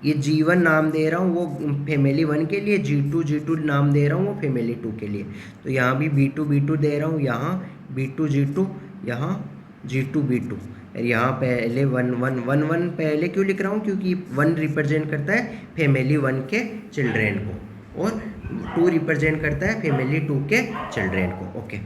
A: ये G1 नाम दे रहा हूँ वो फैमिली 1 के लिए, G2 नाम दे रहा हूँ वो फैमिली 2 के लिए, तो यहाँ भी B2 दे रहा हूँ, यहाँ B2 G2, यहाँ G2 B2, और यहाँ पहले 1 पहले क्यों लिख रहा हूँ, क्योंकि 1 रिप्रेजेंट करता है फैमिली 1 के चिल्ड्रेन को, और 2 रिप्रेजेंट करता है फैमिली 2 के चिल्ड्रेन को। ओके,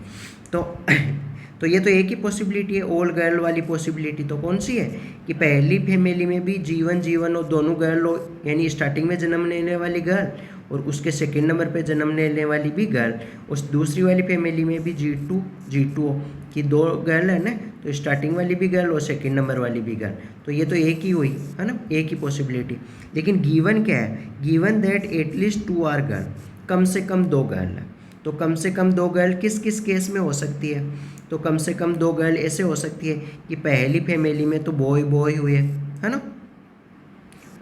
A: तो ये तो एक ही पॉसिबिलिटी है, ऑल गर्ल वाली पॉसिबिलिटी। तो कौन सी है कि पहली फैमिली में भी G1 और दोनों गर्ल हो, यानी स्टार्टिंग में जन्म लेने वाली गर्ल और उसके सेकंड नंबर पे जन्म लेने वाली भी गर्ल। उस दूसरी वाली फैमिली में भी G2 हो कि 2 गर्ल है ना, तो स्टार्टिंग वाली भी गर्ल और सेकंड नंबर वाली भी गर्ल। तो ये तो एक ही हुई है ना, एक ही पॉसिबिलिटी। लेकिन गिवन क्या है, given that at least 2 are girl, कम से कम 2 गर्ल है। तो कम से कम 2 गर्ल किस किस केस में हो सकती है, तो कम से कम 2 गर्ल ऐसे हो सकती है कि पहली फैमिली में तो बॉय बॉय हुए है ना,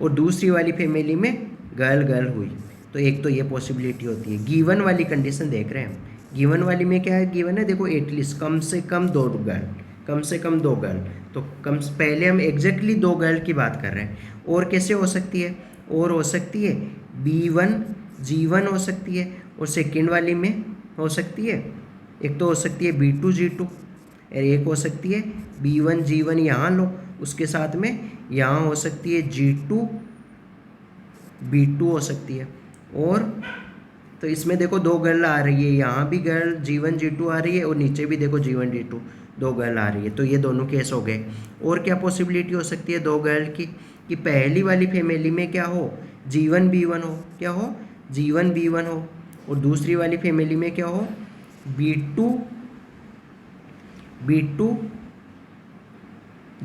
A: और दूसरी वाली फैमिली में गर्ल गर्ल हुई। तो एक तो ये पॉसिबिलिटी होती है। गिवन वाली कंडीशन देख रहे हैं हम, गिवन वाली में क्या है, गिवन है देखो एटलीस्ट कम से कम 2 गर्ल, कम से कम 2 गर्ल। तो पहले हम एग्जैक्टली 2 गर्ल की बात कर रहे हैं। और कैसे हो सकती है, और हो सकती है B1 G1 हो सकती है, और सेकेंड वाली में हो सकती है, एक तो हो सकती है B2 G2, और एक हो सकती है B1 G1 यहाँ लो, उसके साथ में यहाँ हो सकती है G2 B2 हो सकती है। और तो इसमें देखो 2 गर्ल आ रही है, यहाँ भी गर्ल G1 G2 आ रही है, और नीचे भी देखो G1 G2 2 गर्ल आ रही है। तो ये दोनों केस हो गए। और क्या पॉसिबिलिटी हो सकती है 2 गर्ल की, कि पहली वाली फैमिली में क्या हो, G1 B1 हो, क्या हो G1 B1 हो, और दूसरी वाली फैमिली में क्या हो B2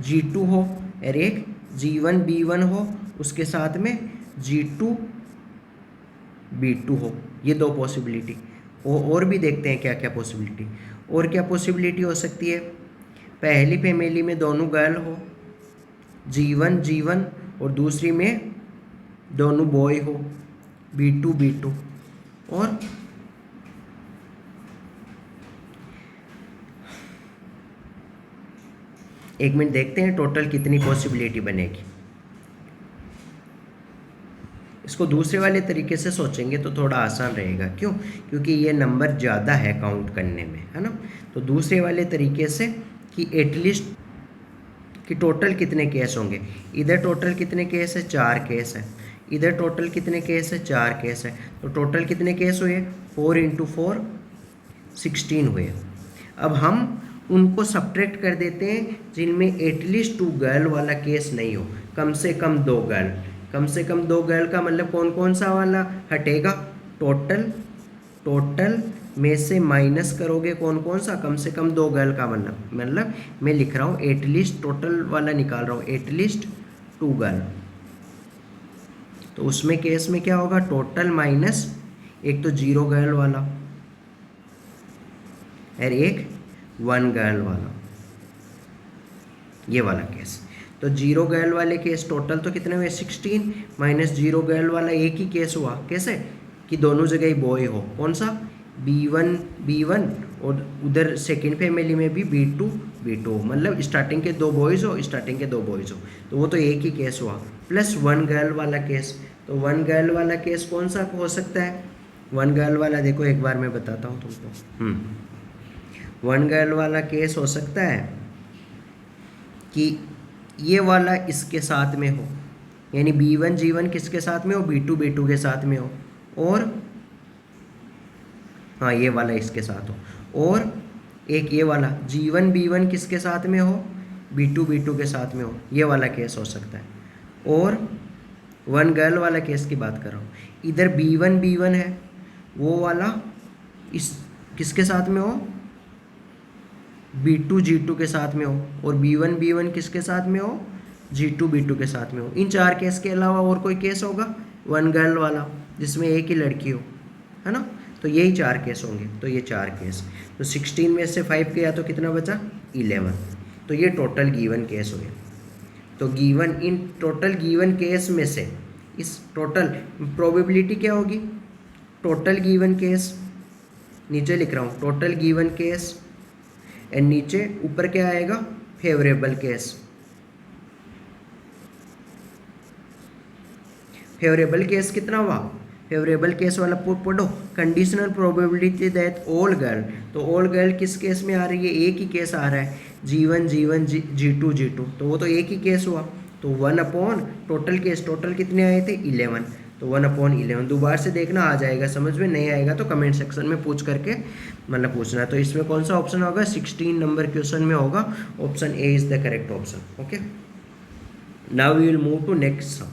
A: G2 हो, और एक G1 B1 हो उसके साथ में G2 B2 हो। ये 2 पॉसिबिलिटी। और भी देखते हैं क्या क्या पॉसिबिलिटी। और क्या पॉसिबिलिटी हो सकती है, पहली फैमिली में दोनों गर्ल हो G1 और दूसरी में दोनों बॉय हो B2 और एक मिनट देखते हैं टोटल कितनी पॉसिबिलिटी बनेगी। इसको दूसरे वाले तरीके से सोचेंगे तो थोड़ा आसान रहेगा। क्यों, क्योंकि ये नंबर ज़्यादा है काउंट करने में, है ना। तो दूसरे वाले तरीके से कि एटलीस्ट कि टोटल कितने केस होंगे। इधर टोटल कितने केस है, 4 केस है। इधर टोटल कितने केस है, 4 केस है। तो टोटल कितने केस हुए, 4 × 4 16 हुए। अब हम उनको सब्ट्रैक्ट कर देते हैं जिनमें एटलीस्ट 2 गर्ल वाला केस नहीं हो, कम से कम 2 गर्ल। कम से कम 2 गर्ल का मतलब कौन कौन सा वाला हटेगा, टोटल में से माइनस करोगे कौन कौन सा, कम से कम 2 गर्ल का मतलब मैं लिख रहा हूँ एटलीस्ट, टोटल वाला निकाल रहा हूँ एटलीस्ट 2 गर्ल। तो उसमें केस में क्या होगा, टोटल माइनस एक तो 0 गर्ल वाला और एक 1 गर्ल वाला, ये वाला केस। तो 0 गर्ल वाले केस टोटल तो कितने हुए, 16 माइनस 0 गर्ल वाला एक ही केस हुआ। कैसे कि दोनों जगह ही बॉय हो, कौन सा B1 और उधर सेकेंड फैमिली में भी B2 मतलब स्टार्टिंग के 2 बॉयज़ हो, स्टार्टिंग के 2 बॉयज़ हो, तो वो तो एक ही केस हुआ। प्लस 1 गर्ल वाला केस। तो 1 गर्ल वाला केस कौन सा हो सकता है, 1 गर्ल वाला देखो एक बार मैं बताता हूँ तुमको। 1 गर्ल वाला केस हो सकता है कि ये वाला इसके साथ में हो, यानी B1 G1 किसके साथ में हो, B2 के साथ में हो, और हाँ ये वाला इसके साथ हो, और एक ये वाला G1 B1 किसके साथ में हो, B2 के साथ में हो, ये वाला केस हो सकता है। और 1 गर्ल वाला केस की बात कर रहा हूँ, इधर B1 है, वो वाला इस किसके साथ में हो, B2 G2 के साथ में हो, और B1 किसके साथ में हो, G2 के साथ में हो। इन 4 केस के अलावा और कोई केस होगा 1 गर्ल वाला जिसमें एक ही लड़की हो, है ना। तो यही 4 केस होंगे। तो ये 4 केस, तो 16 में से 5 गया तो कितना बचा, 11। तो ये टोटल गिवन केस हुए। तो given in total given case में से इस टोटल प्रोबेबिलिटी क्या होगी, टोटल गिवन केस नीचे लिख रहा हूँ, टोटल गिवन केस एंड नीचे ऊपर क्या आएगा, फेवरेबल केस। फेवरेबल केस कितना हुआ, फेवरेबल केस वाला पढ़ो, conditional probability that all girl. तो ऑल गर्ल किस केस में आ रही है, एक ही केस आ रहा है, G1 G2 तो वो तो एक ही केस हुआ। तो 1 अपॉन टोटल केस, टोटल कितने आए थे, 11। तो 1/11 दोबारा से देखना, आ जाएगा समझ में, नहीं आएगा तो कमेंट सेक्शन में पूछ करके मतलब पूछना। तो इसमें कौन सा ऑप्शन होगा, 16 नंबर क्वेश्चन में होगा option A is the correct option. Okay, now we will move to next sum.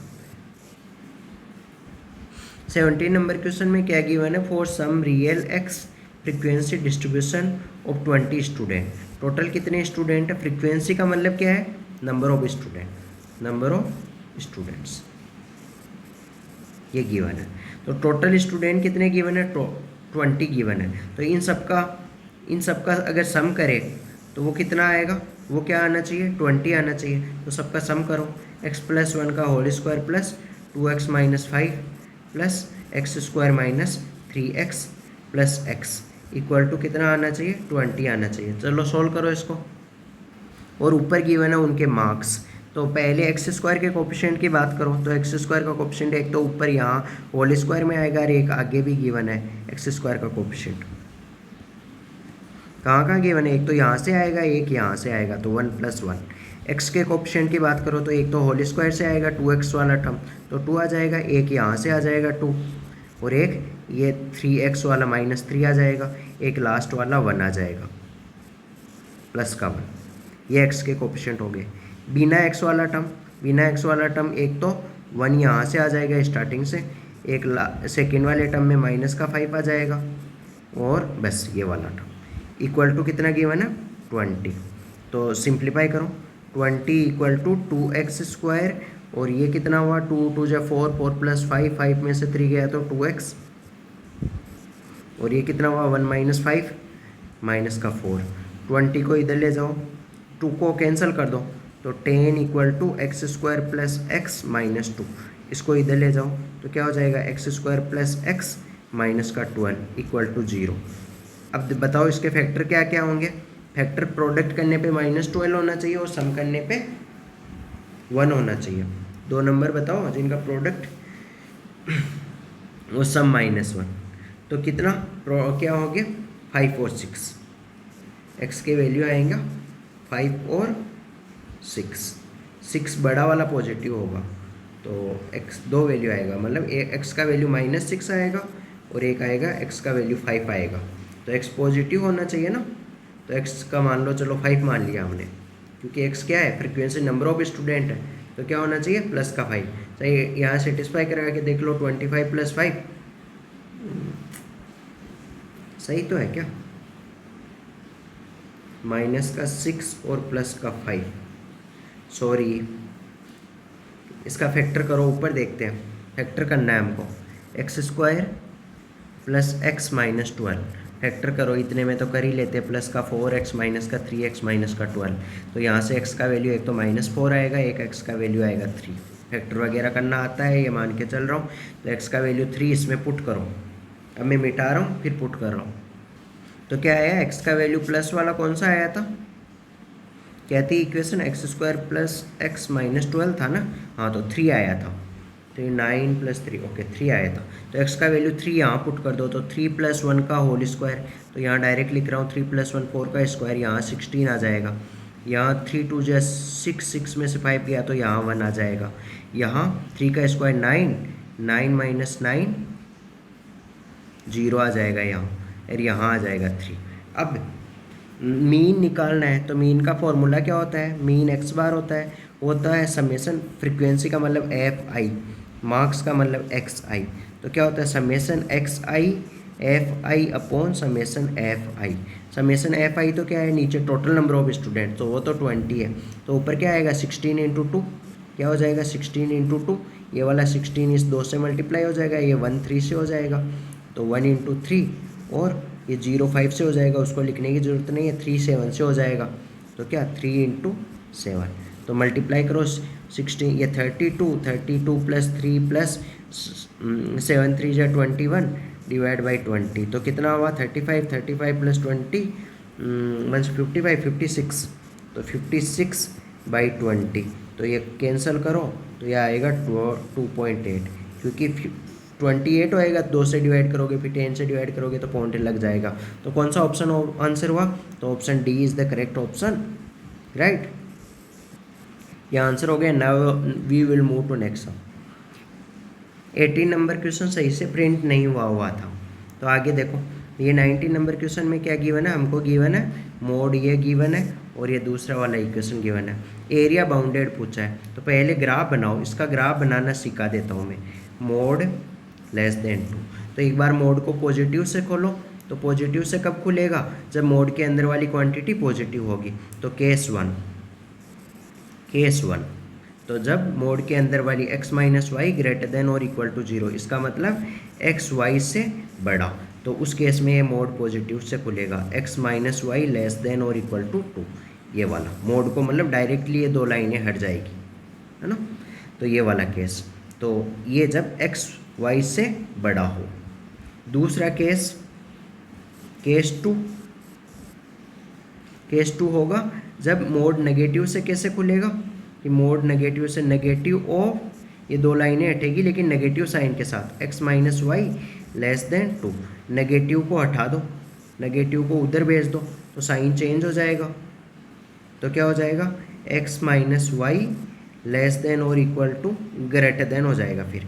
A: 17 number question में क्या गिवन है, for some real x frequency distribution of 20 student. Total कितने स्टूडेंट है, फ्रीक्वेंसी का मतलब क्या है, number of student, number of students ये गिवन है। तो टोटल स्टूडेंट कितने गिवन है, 20 गिवन है। तो इन सबका अगर सम करें तो वो कितना आएगा, वो क्या आना चाहिए, 20 आना चाहिए। तो सबका सम करो, x+1 का whole square plus 2x - 5 plus x² - 3x plus x equal to कितना आना चाहिए, 20 आना चाहिए। चलो सोल्व करो इसको। और ऊपर गिवन है उनके मार्क्स। तो पहले x² के कोफिशिएंट की बात करो, तो x² का कोफिशिएंट एक तो ऊपर यहाँ होल स्क्वायर में आएगा और एक आगे भी गिवन है x² का कोफिशिएंट। कहाँ गिवन है, एक तो यहाँ से आएगा एक यहाँ से आएगा, तो 1+1। x के कोफिशिएंट की बात करो तो एक तो होल स्क्वायर से आएगा 2x वाला टर्म, तो 2 आ जाएगा, एक यहाँ से आ जाएगा 2, और एक ये 3x वाला -3 आ जाएगा, एक लास्ट वाला 1 आ जाएगा प्लस का 1। ये x के कोफिशिएंट हो गए। बिना x वाला टर्म एक तो 1 यहाँ से आ जाएगा स्टार्टिंग से, एक सेकेंड वाले टर्म में -5 आ जाएगा, और बस ये वाला टर्म इक्वल टू कितना गिवन है, 20। तो सिंप्लीफाई करो, 20 इक्वल टू 2x², और ये कितना हुआ, 2 2 जा 4, 4 + 5, 5 में से 3 गया तो 2x, और ये कितना हुआ 1 - 5 माइनस का 4। 20 को इधर ले जाओ, 2 को कैंसिल कर दो, तो 10 equal to x² plus x - 2। इसको इधर ले जाओ तो क्या हो जाएगा, x² प्लस x माइनस का 12 इक्वल टू 0। अब बताओ इसके फैक्टर क्या क्या होंगे। फैक्टर प्रोडक्ट करने पे -12 होना चाहिए और सम करने पे 1 होना चाहिए। 2 नंबर बताओ जिनका प्रोडक्ट वो सम -1। तो कितना क्या हो गया, 5 और 6। x के वैल्यू आएगा 5 और 6 बड़ा वाला पॉजिटिव होगा, तो x 2 वैल्यू आएगा, मतलब x का वैल्यू -6 आएगा और एक आएगा x का वैल्यू 5 आएगा। तो x पॉजिटिव होना चाहिए ना, तो x का मान लो, चलो 5 मान लिया हमने, क्योंकि x क्या है, फ्रीक्वेंसी नंबर ऑफ स्टूडेंट है, तो क्या होना चाहिए, प्लस का 5। सही, यहाँ सेटिस्फाई करा के देख लो, 25 + 5 सही तो है क्या, -6 और प्लस का 5, सॉरी इसका फैक्टर करो, ऊपर देखते हैं, फैक्टर करना है हमको, x² प्लस x - 12 फैक्टर करो, इतने में तो कर ही लेते हैं, प्लस का 4x माइनस का 3x माइनस का 12। तो यहाँ से x का वैल्यू एक तो -4 आएगा, एक x का वैल्यू आएगा 3। फैक्टर वगैरह करना आता है, ये मान के चल रहा हूँ। तो x का वैल्यू 3 इसमें पुट करो, अब मैं मिटा रहा हूँ फिर पुट कर रहा हूँ। तो क्या आया, x का वैल्यू प्लस वाला कौन सा आया था, कहती इक्वेशन x² प्लस x - 12 था ना, हाँ तो 3 आया था, 3 9 + 3 ओके 3 आया था। तो x का वैल्यू 3 यहाँ पुट कर दो, तो 3 + 1 का होल स्क्वायर, तो यहाँ डायरेक्ट लिख रहा हूँ 3 + 1 4 का स्क्वायर, यहाँ 16 आ जाएगा। यहाँ 3 2 जा 6, 6 में से 5 गया तो यहाँ 1 आ जाएगा। यहाँ 3 का स्क्वायर 9, 9 - 9 0 आ जाएगा यहाँ, और यहाँ आ जाएगा 3। अब मीन निकालना है, तो मीन का फॉर्मूला क्या होता है, मीन x होता है समेसन फ्रीक्वेंसी का मतलब fi, मार्क्स का मतलब xi। तो क्या होता है, summation xi fi upon summation fi। Summation fi तो क्या है, नीचे टोटल नंबर ऑफ स्टूडेंट, तो वो तो 20 है, तो ऊपर क्या आएगा 16 × 2, क्या हो जाएगा 16 × 2, ये वाला 16 इस 2 से मल्टीप्लाई हो जाएगा, ये 1 3 से हो जाएगा, तो 1 × 3, और ये 0 5 से हो जाएगा, उसको लिखने की ज़रूरत नहीं है, 3 7 से हो जाएगा, तो क्या 3 × 7। तो मल्टीप्लाई करो 16, ये 32 + 3 + 7 3 जा 21 डिवाइड बाई 20, तो कितना हुआ 35 + 20 55 56, तो 56/20। तो ये कैंसिल करो तो ये आएगा 2.8, क्योंकि 28 होएगा, 2 से डिवाइड करोगे फिर 10 से डिवाइड करोगे तो पॉइंट लग जाएगा। तो कौन सा ऑप्शन आंसर हुआ, तो option D is the correct option, right. ये आंसर हो गया। Now we will move to next sum. 18 number question सही से प्रिंट नहीं हुआ था। तो आगे देखो, ये 19 नंबर क्वेश्चन में क्या गिवन है, हमको गिवन है मोड, ये गिवन है और ये दूसरा वाला इक्वेशन गिवन है। एरिया बाउंडेड पूछा है, तो पहले ग्राफ बनाओ, इसका ग्राफ बनाना सिखा देता हूँ मैं। मोड लेस देन 2, तो एक बार मोड को पॉजिटिव से खोलो, तो पॉजिटिव से कब खुलेगा, जब मोड के अंदर वाली क्वांटिटी पॉजिटिव होगी। तो केस वन, तो जब मोड के अंदर वाली x minus y greater than और इक्वल टू 0, इसका मतलब x y से बड़ा, तो उस केस में ये मोड पॉजिटिव से खुलेगा। x minus Y less than और इक्वल टू 2, ये वाला मोड को मतलब डायरेक्टली ये दो लाइनें हट जाएगी, है ना। तो ये वाला केस, तो ये जब x y से बड़ा हो। दूसरा केस केस टू होगा जब मोड नेगेटिव से कैसे खुलेगा, कि मोड नेगेटिव से नेगेटिव ऑफ, ये दो लाइनें हटेगी लेकिन नेगेटिव साइन के साथ, x minus Y less than 2, negative को हटा दो, नेगेटिव को उधर भेज दो, तो साइन चेंज हो जाएगा। तो क्या हो जाएगा, x minus Y less than और इक्वल टू ग्रेटर देन हो जाएगा। फिर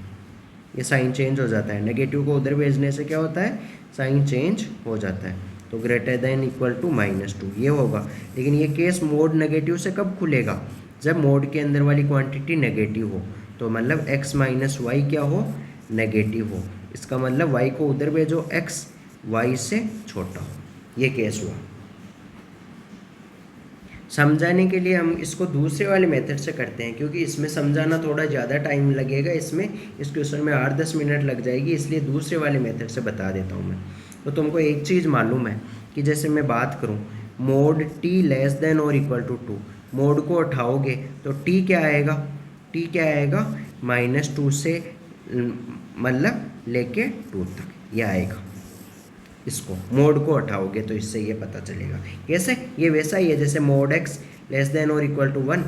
A: ये साइन चेंज हो जाता है, नेगेटिव को उधर भेजने से क्या होता है, साइन चेंज हो जाता है। तो ग्रेटर देन इक्वल टू -2 ये होगा। लेकिन ये केस मोड नेगेटिव से कब खुलेगा, जब मोड के अंदर वाली क्वांटिटी नेगेटिव हो, तो मतलब x माइनस वाई क्या हो, नेगेटिव हो। इसका मतलब y को उधर भेजो, x y से छोटा हो, ये केस हुआ। समझाने के लिए हम इसको दूसरे वाले मेथड से करते हैं, क्योंकि इसमें समझाना थोड़ा ज़्यादा टाइम लगेगा, इसमें इस क्वेश्चन में 8-10 मिनट लग जाएगी, इसलिए दूसरे वाले मेथड से बता देता हूँ मैं। तो तुमको एक चीज़ मालूम है कि जैसे मैं बात करूँ मोड t लेस देन और इक्वल टू 2, मोड को उठाओगे तो t क्या आएगा, -2 से मतलब लेके 2 तक ये आएगा। इसको मोड को हटाओगे तो इससे ये पता चलेगा। कैसे, ये वैसा ही है जैसे मोड x लेस देन और इक्वल टू 1,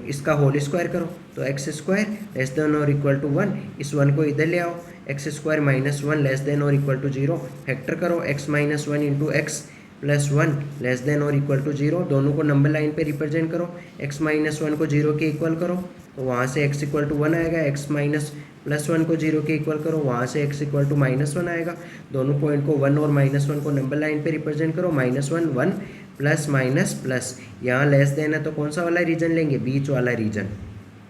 A: इसका होल स्क्वायर करो तो x स्क्वायर लेस देन और इक्वल टू 1, इस 1 को इधर ले आओ, x square minus 1 less than और इक्वल टू 0, फैक्टर करो x minus 1 into x plus 1 less than और इक्वल टू 0, दोनों को नंबर लाइन पे रिप्रेजेंट करो, x माइनस 1 को 0 के इक्वल करो तो वहाँ से x इक्वल टू 1 आएगा, x माइनस प्लस 1 को 0 के इक्वल करो, वहाँ से x इक्वल टू -1 आएगा। दोनों पॉइंट को 1 और -1 को नंबर लाइन पे रिप्रेजेंट करो, -1 1 प्लस माइनस प्लस, यहाँ लेस देन है तो कौन सा वाला रीजन लेंगे, बीच वाला रीजन,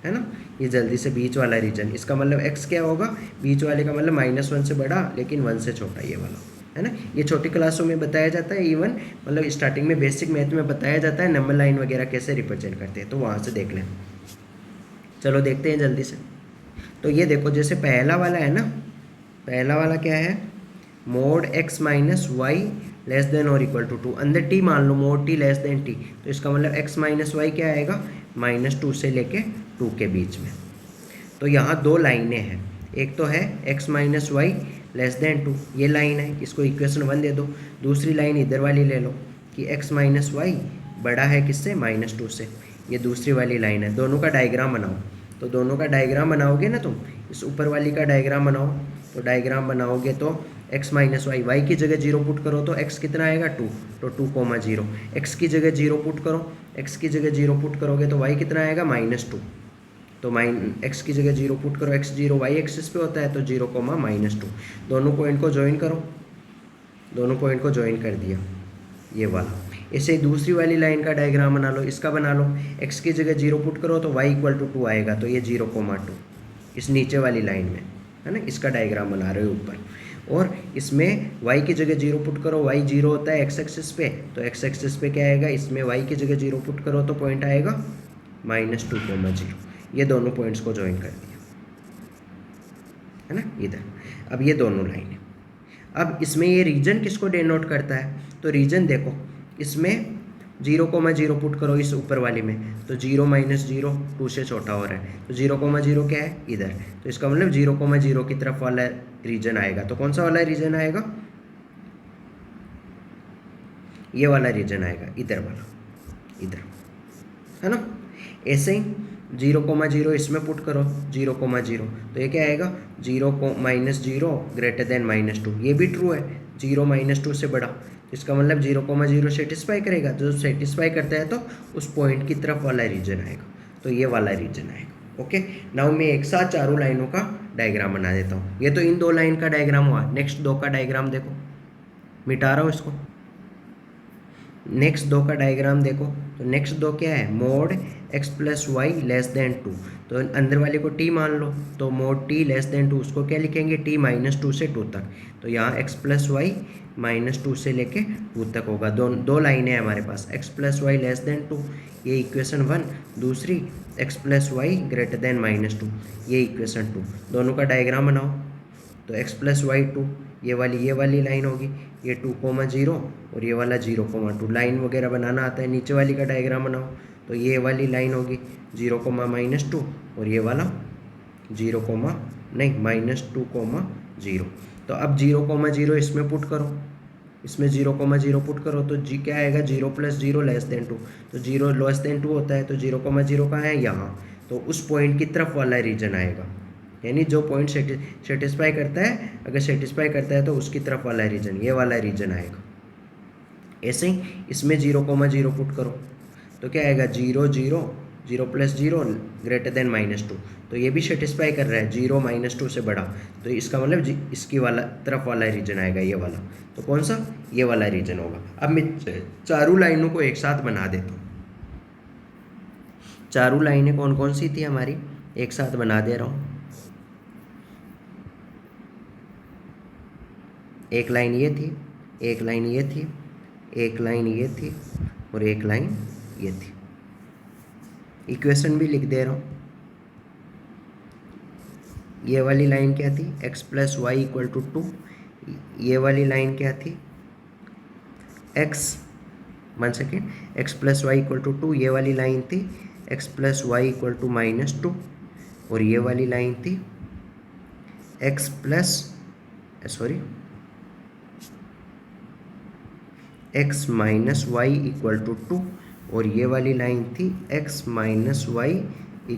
A: है ना। ये जल्दी से बीच वाला रीजन, इसका मतलब x क्या होगा, बीच वाले का मतलब -1 से बड़ा लेकिन 1 से छोटा, ये वाला, है ना। ये छोटी क्लासों में बताया जाता है, इवन मतलब स्टार्टिंग में बेसिक मैथ में बताया जाता है नंबर लाइन वगैरह कैसे रिप्रेजेंट करते हैं, तो वहाँ से देख लें। चलो देखते हैं जल्दी से। तो ये देखो जैसे पहला वाला है ना, पहला वाला क्या है, mod x minus Y less than और इक्वल टू 2, अंदर t मान लो, mod t less than t, तो इसका मतलब x माइनस वाई क्या आएगा, -2 से लेके 2 के बीच में। तो यहाँ दो लाइनें हैं, एक तो है x minus Y less than 2, ये लाइन है, इसको इक्वेशन 1 दे दो। दूसरी लाइन इधर वाली ले लो कि x माइनस वाई बड़ा है किससे, -2 से, ये दूसरी वाली लाइन है। दोनों का डायग्राम बनाओ, तो दोनों का डायग्राम बनाओगे ना तुम, इस ऊपर वाली का डायग्राम बनाओ, तो डायग्राम बनाओगे तो x माइनस वाई, वाई की जगह 0 पुट करो तो x कितना आएगा 2, तो 2,0, x की जगह 0 पुट करो, x की जगह 0 पुट करोगे तो y कितना आएगा -2, तो x की जगह 0 पुट करो, x 0 y एक्सिस पे होता है तो 0, -2, दोनों पॉइंट को ज्वाइन करो, दोनों पॉइंट को ज्वाइन कर दिया, ये वाला। ऐसे ही दूसरी वाली लाइन का डायग्राम बना लो, इसका बना लो, x की जगह 0 पुट करो तो y इक्वल टू 2 आएगा, तो ये 0,2 इस नीचे वाली लाइन में, है ना, इसका डायग्राम बना रहे हो ऊपर। और इसमें y की जगह 0 पुट करो, y 0 होता है x एक्सिस पे, तो x एक्सिस पे क्या आएगा, इसमें y की जगह 0 पुट करो तो पॉइंट आएगा -2,0, ये दोनों पॉइंट्स को ज्वाइन कर दिया, है ना, इधर। अब ये दोनों लाइन है। अब इसमें ये रीजन किसको डिनोट करता है, तो रीजन देखो, इसमें 0,0 पुट करो इस ऊपर वाली में, तो 0 -0 2 से छोटा हो रहा है, तो 0,0 क्या है इधर, तो इसका मतलब 0,0 की तरफ वाला रीजन आएगा। तो कौन सा वाला रीजन आएगा, ये वाला रीजन आएगा, इधर वाला, इधर, है ना। ऐसे ही 0,0 इसमें पुट करो, 0,0, तो ये क्या आएगा, 0 -0 ग्रेटर देन -2, ये भी ट्रू है, 0 -2 से बड़ा, इसका मतलब 0,0 सेटिस्फाई करेगा, जो सेटिस्फाई करता है तो उस पॉइंट की तरफ वाला रीजन आएगा, तो ये वाला रीजन आएगा। ओके, नाउ मैं एक साथ चारों लाइनों का डायग्राम बना देता हूँ। ये तो इन दो लाइन का डायग्राम हुआ। नेक्स्ट दो का डायग्राम देखो, मिटा रहा हूँ इसको। नेक्स्ट दो का डायग्राम देखो, तो नेक्स्ट दो क्या है, mod x plus y less than 2। तो अंदर वाले को t मान लो, तो मोड t लेस देन 2 उसको क्या लिखेंगे, t माइनस 2 से 2 तक। तो यहाँ x प्लस वाई माइनस 2 से लेके 2 तक होगा। दो लाइनें हैं हमारे पास, x plus y less than 2, ये इक्वेशन 1। दूसरी x plus y greater than minus 2, ये इक्वेशन 2। दोनों का डायग्राम बनाओ। तो x प्लस वाई 2, ये वाली लाइन होगी, ये 2,0 और ये वाला 0,2। लाइन वगैरह बनाना आता है। नीचे वाली का डायग्राम बनाओ, तो ये वाली लाइन होगी 0,-2 और ये वाला 0,-2,0। तो अब 0,0 इसमें पुट करो, इसमें 0,0 पुट करो, तो जी क्या आएगा, 0 + 0 लेस देन 2। तो 0 लेस देन 2 होता है, तो 0,0 कहाँ है, यहाँ। तो उस पॉइंट की तरफ वाला रीजन आएगा, यानी जो पॉइंट सेटिस्फाई करता है, अगर सेटिस्फाई करता है तो उसकी तरफ वाला रीजन, ये वाला रीजन आएगा। ऐसे ही इसमें 0,0 पुट करो, तो क्या आएगा, 0 0 0 + 0 ग्रेटर देन -2। तो ये भी सेटिस्फाई कर रहा है, 0 -2 से बड़ा। तो इसका मतलब इसकी वाला तरफ वाला रीजन आएगा, ये वाला। तो कौन सा, ये वाला रीजन होगा। अब मैं चारों लाइनों को एक साथ बना देता हूँ। चारों लाइनें कौन कौन सी थी हमारी, एक साथ बना दे रहा हूँ। एक लाइन ये थी, एक लाइन ये थी, एक लाइन ये थी और एक लाइन ये थी। इक्वेशन भी लिख दे रहा हूँ। ये वाली लाइन क्या थी, x + y = 2। ये वाली लाइन क्या थी, x + y = 2। ये वाली लाइन थी x + y = -2 और ये वाली लाइन थी x - y = 2 और ये वाली लाइन थी x - y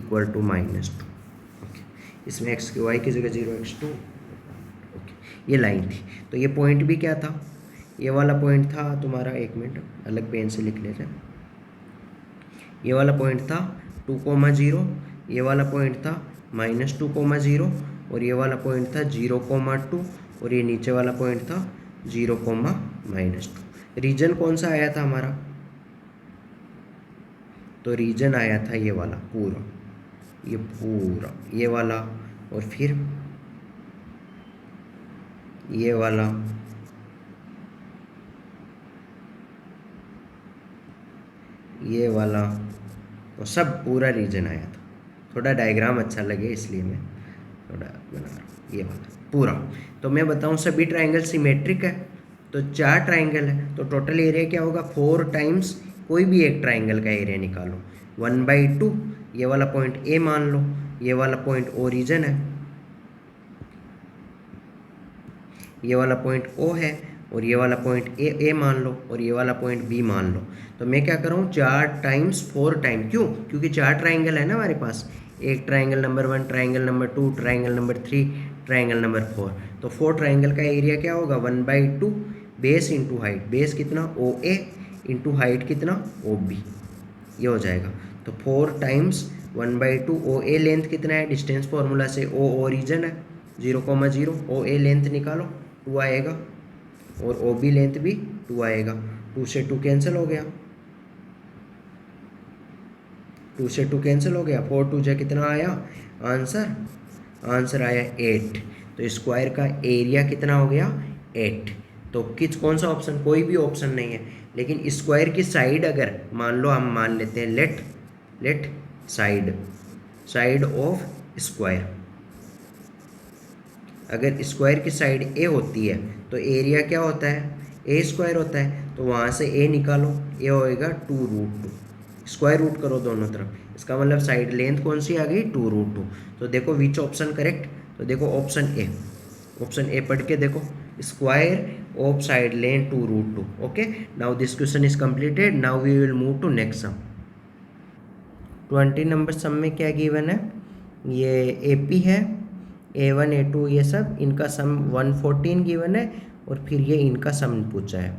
A: = -2। ओके, इसमें x की y की जगह 0x2। ओके, ये लाइन थी। तो ये पॉइंट भी क्या था, ये वाला पॉइंट था तुम्हारा, एक मिनट अलग पेन से लिख लेते हैं। ये वाला पॉइंट था 2,0, ये वाला पॉइंट था -2,0 और ये वाला पॉइंट था 0,2 और ये नीचे वाला पॉइंट था 0,-2। रीजन कौन सा आया था हमारा, तो रीजन आया था ये वाला पूरा, ये वाला, और फिर ये वाला, ये वाला, तो सब पूरा रीजन आया था। थोड़ा डायग्राम अच्छा लगे इसलिए मैं थोड़ा बना रहा हूँ, ये वाला पूरा। तो मैं बताऊँ, सभी ट्राइंगल सिमेट्रिक है, तो 4 ट्राइंगल है, तो टोटल एरिया क्या होगा, 4 टाइम्स कोई भी एक ट्राइंगल का एरिया निकालो, 1/2। ये वाला पॉइंट ए मान लो, ये वाला पॉइंट ओरिजिन है, ये वाला पॉइंट ओ है और ये वाला पॉइंट ए मान लो और ये वाला पॉइंट बी मान लो। तो मैं क्या कर रहा हूँ, 4 टाइम्स 4 टाइम, क्यों, क्योंकि 4 ट्राइंगल है ना हमारे पास, एक triangle number 1, triangle number 2, triangle number 3, triangle number 4। तो 4 ट्राइंगल का एरिया क्या होगा, 1/2 बेस इंटू हाइट, बेस कितना OA इंटू हाइट कितना OB, ये हो जाएगा। तो 4 टाइम्स 1/2, OA लेंथ कितना है, डिस्टेंस फॉर्मूला से O ओरिजिन है 0,0, OA लेंथ निकालो 2 आएगा और OB लेंथ भी 2 आएगा। 2 से 2 कैंसिल हो गया, 2 से 2 कैंसिल हो गया, 4 2 जा कितना आया आंसर आया 8। तो स्क्वायर का एरिया कितना हो गया 8। तो कौन सा ऑप्शन, कोई भी ऑप्शन नहीं है, लेकिन स्क्वायर की साइड अगर मान लो, हम मान लेते हैं लेट साइड ऑफ स्क्वायर, अगर स्क्वायर की साइड ए होती है तो एरिया क्या होता है, A² होता है। तो वहाँ से ए निकालो, ए होएगा 2√2, स्क्वायर रूट करो दोनों तरफ, इसका मतलब साइड लेंथ कौन सी आ गई 2√2। तो देखो विच ऑप्शन करेक्ट, तो देखो ऑप्शन ए पढ़ के देखो, square of side length 2√2। Okay, now this question is completed. Now we will move to next sum. 20 number sum में क्या गिवन है, ये AP है, A1 A2 ये सब, इनका सम 114 गिवन है और फिर ये इनका सम पूछा है।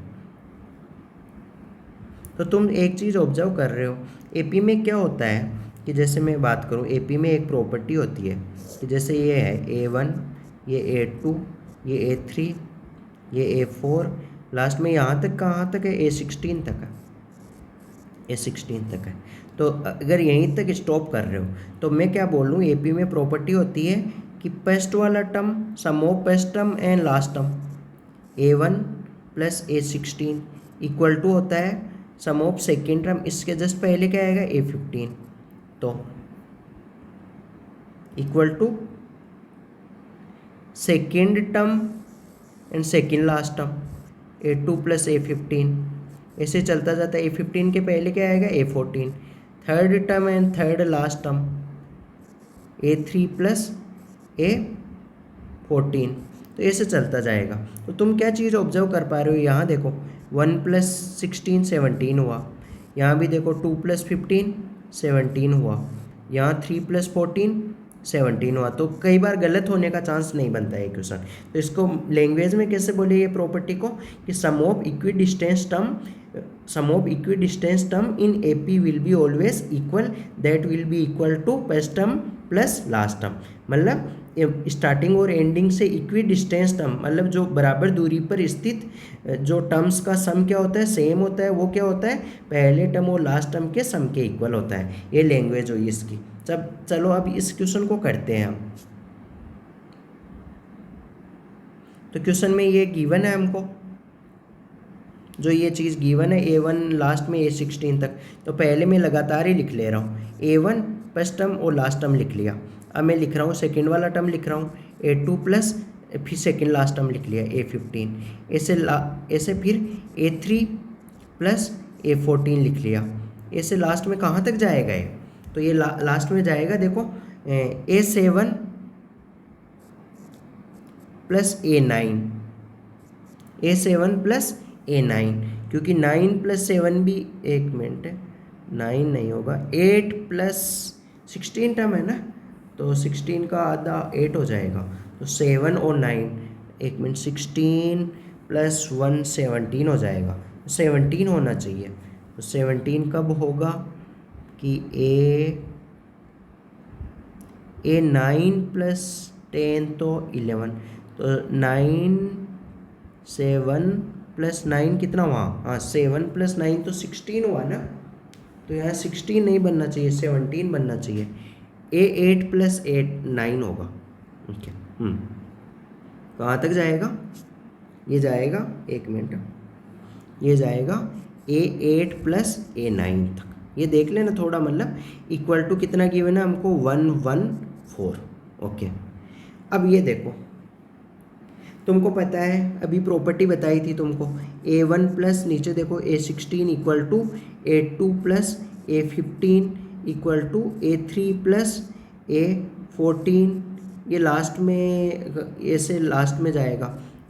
A: तो तुम एक चीज़ ऑब्जर्व कर रहे हो, AP में क्या होता है कि जैसे मैं बात करूँ एपी में एक प्रॉपर्टी होती है कि जैसे ये है A1, ये A2, ये A3, ये A4, लास्ट में यहाँ तक कहाँ तक है A16 तक है, A16 तक है। तो अगर यहीं तक स्टॉप कर रहे हो तो मैं क्या बोल लूँ, एपी में प्रॉपर्टी होती है कि फर्स्ट वाला term sum of first term and last term A1 plus A16 equal to होता है सम ऑफ सेकेंड टर्म, इसके जस्ट पहले क्या आएगा A15, तो equal to second term and second last term A2 plus A15, ऐसे चलता जाता है। A15 के पहले क्या आएगा A14, third term and third last term A3 plus A14, तो ऐसे चलता जाएगा। तो तुम क्या चीज़ ऑब्जर्व कर पा रहे हो, यहाँ देखो 1 प्लस 16 17 हुआ, यहाँ भी देखो 2 प्लस 15 17 हुआ, यहाँ 3 प्लस 14 17 हुआ। तो कई बार गलत होने का चांस नहीं बनता है क्वेश्चन। तो इसको लैंग्वेज में कैसे बोले ये प्रॉपर्टी को कि sum of equidistance term in AP will be always equal, that will be equal to first term plus last term. मतलब स्टार्टिंग और एंडिंग से इक्विडिस्टेंस टर्म मतलब जो बराबर दूरी पर स्थित जो टर्म्स का सम क्या होता है, सेम होता है, वो क्या होता है पहले टर्म और लास्ट टर्म के सम के इक्वल होता है। ये लैंग्वेज हुई इसकी। चलो अब इस क्वेश्चन को करते हैं हम। तो क्वेश्चन में ये गिवन है हमको, जो ये चीज़ गिवन है A1 लास्ट में A16 तक, तो पहले मैं लगातार ही लिख ले रहा हूँ A1 फर्स्ट टर्म और लास्ट टर्म लिख लिया। अब मैं लिख रहा हूँ सेकेंड वाला टर्म लिख रहा हूँ A2 प्लस फिर सेकेंड लास्ट टर्म लिख लिया A15, ऐसे फिर A3 प्लस A14 लिख लिया। ऐसे लास्ट में कहाँ तक जाएगा ये, तो ये लास्ट में जाएगा देखो A7 plus A9, A7 plus A9, क्योंकि 9 प्लस 7 भी, एक मिनट है 9 नहीं होगा, 8 प्लस 16 टर्म है ना, तो 16 का आधा 8 हो जाएगा, तो 7 और 9, एक मिनट 16 प्लस 1 17 हो जाएगा, 17 होना चाहिए। तो 17 कब होगा कि A9 प्लस 10 तो 11, तो 9 7 प्लस 9 कितना हुआ, हाँ 7 प्लस 9 तो 16 हुआ ना, तो यहाँ 16 नहीं बनना चाहिए 17 बनना चाहिए। A8 प्लस 8 9 होगा। ओके कहाँ तक जाएगा, ये जाएगा, एक मिनट, ये जाएगा A8 प्लस A9 तक। ये देख लेना थोड़ा, मतलब इक्वल टू कितना गिवन है हमको 114। ओके अब ये देखो, तुमको पता है अभी प्रॉपर्टी बताई थी तुमको A1 प्लस नीचे देखो A16 equal to A2 plus A15 equal to A3 plus A14, ये लास्ट में ऐसे लास्ट में जाएगा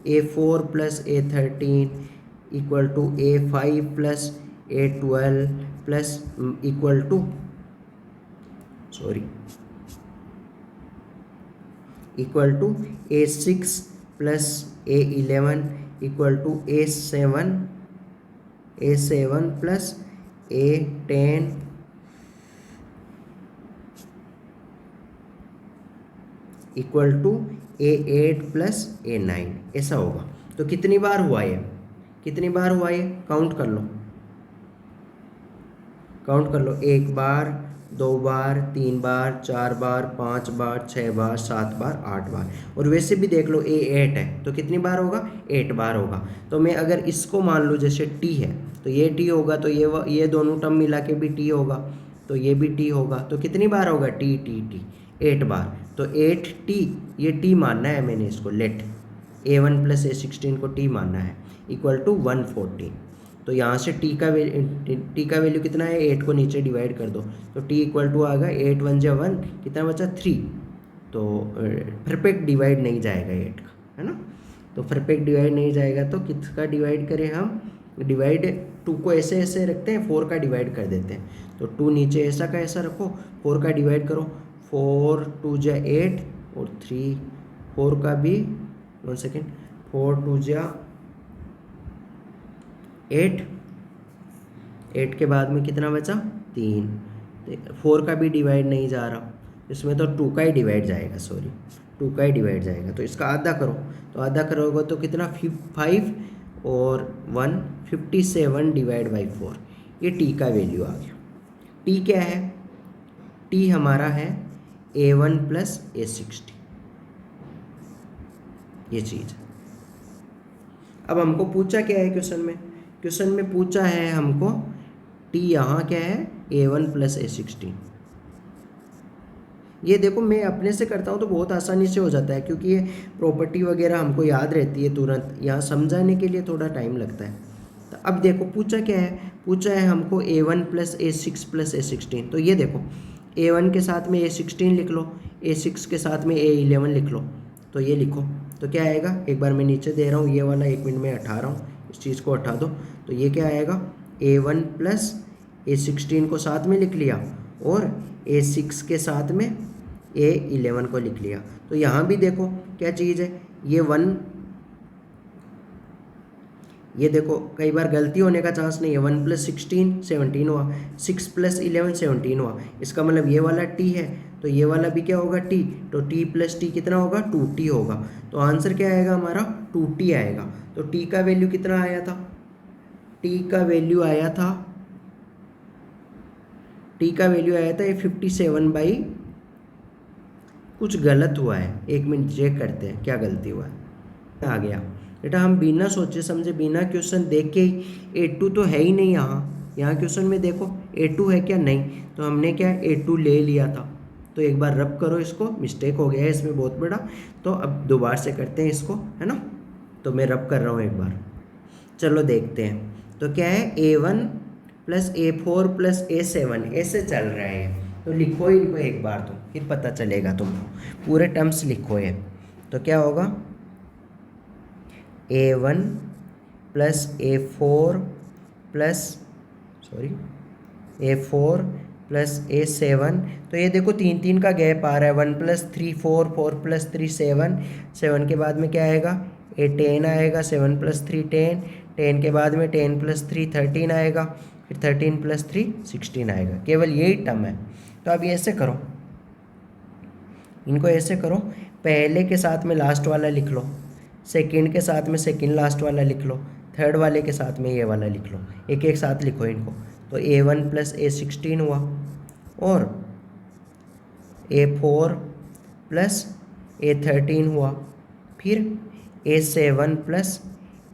A: A4 plus A13 equal to A5 plus A12 plus equal to equal to A6 plus A11 equal to A7 plus A10 equal to A8 plus A9, ऐसा होगा। तो कितनी बार हुआ ये, कितनी बार हुआ ये, काउंट कर लो, काउंट कर लो, 1 बार 2 बार 3 बार 4 बार 5 बार 6 बार 7 बार 8 बार, और वैसे भी देख लो A8 है तो कितनी बार होगा 8 बार होगा। तो मैं अगर इसको मान लूँ जैसे T है तो ये T होगा, तो ये दोनों टर्म मिला के भी T होगा, तो ये भी T होगा, तो कितनी बार होगा T 8 बार। तो 8T, ये T मानना है मैंने इसको, लेट A1 प्लस A16 को T मानना है, इक्वल टू 114। तो यहाँ से T का वैल्यू कितना है, 8 को नीचे डिवाइड कर दो, तो T इक्वल टू आ गया 8 1 जा 1, कितना बचा 3, तो परफेक्ट डिवाइड नहीं जाएगा 8 का, है ना। तो परफेक्ट डिवाइड नहीं जाएगा तो किसका डिवाइड करें हम, डिवाइड 2 को ऐसे ऐसे रखते हैं, 4 का डिवाइड कर देते हैं, तो 2 नीचे ऐसा का ऐसा रखो, 4 का डिवाइड करो, 4 2 जा 8 और 3, 4 का भी 1 सेकेंड, 4 2 जा 8, 8 के बाद में कितना बचा 3, 4 का भी डिवाइड नहीं जा रहा, इसमें तो 2 का ही डिवाइड जाएगा, सॉरी 2 का ही डिवाइड जाएगा। तो इसका आधा करो, तो आधा करोगे तो कितना 5 और 1 57 डिवाइड बाई 4, ये टी का वैल्यू आ गया। टी क्या है? टी हमारा है A1 प्लस A60, ये चीज़। अब हमको पूछा क्या है क्वेश्चन में? क्वेश्चन में पूछा है हमको टी यहाँ क्या है A1 प्लस A16। ये देखो मैं अपने से करता हूँ तो बहुत आसानी से हो जाता है, क्योंकि ये प्रॉपर्टी वगैरह हमको याद रहती है तुरंत, यहाँ समझाने के लिए थोड़ा टाइम लगता है। तो अब देखो पूछा क्या है? पूछा है हमको A1 plus A6 plus A16। तो ये देखो A1 के साथ में A16 लिख लो, A6 के साथ में A11 लिख लो, तो ये लिखो तो क्या आएगा? एक बार मैं नीचे दे रहा हूँ, ये वाला 1 मिनट में हटा रहा हूँ, इस चीज़ को हटा दो। तो ये क्या आएगा? A1 प्लस A16 को साथ में लिख लिया और A6 के साथ में A11 को लिख लिया। तो यहाँ भी देखो क्या चीज़ है, ये देखो कई बार गलती होने का चांस नहीं है। 1 प्लस 16 17 हुआ, 6 प्लस 11 17 हुआ, इसका मतलब ये वाला टी है, तो ये वाला भी क्या होगा? टी। तो टी प्लस टी कितना होगा? 2t होगा। तो आंसर क्या आएगा हमारा? 2t आएगा। तो टी का वैल्यू कितना आया था? टी का वैल्यू आया था ये 57 बाई, कुछ गलत हुआ है, 1 मिनट चेक करते हैं क्या गलती हुआ है। आ गया बेटा, हम बिना सोचे समझे बिना क्वेश्चन देख के ही, A2 तो है ही नहीं यहाँ क्वेश्चन में देखो A2 है क्या? नहीं, तो हमने क्या A2 ले लिया था। तो एक बार रब करो इसको, मिस्टेक हो गया है इसमें बहुत बड़ा। तो अब दोबारा से करते हैं इसको, है ना। तो मैं रब कर रहा हूँ एक बार, चलो देखते हैं। तो क्या है? A1 plus A4 plus A7 ऐसे चल रहा है। तो लिखो इनको एक बार, तो फिर पता चलेगा तुमको, पूरे टर्म्स लिखो ये। तो क्या होगा? A1 plus A4 plus A4 plus A7। तो ये देखो 3 का गैप आ रहा है, 1 प्लस 3 4, 4 प्लस 3 7, 7 के बाद में क्या आएगा? A10 आएगा, 7 प्लस 3 10, 10 के बाद में 10 प्लस 3 13 आएगा, फिर 13 प्लस 3 16 आएगा। केवल यही टर्म है। तो अब ये ऐसे करो, इनको ऐसे करो, पहले के साथ में लास्ट वाला लिख लो, सेकंड के साथ में सेकंड लास्ट वाला लिख लो, थर्ड वाले के साथ में ये वाला लिख लो, एक एक साथ लिखो इनको। तो A1 प्लस A16 हुआ और A4 प्लस A13 हुआ, फिर A7 प्लस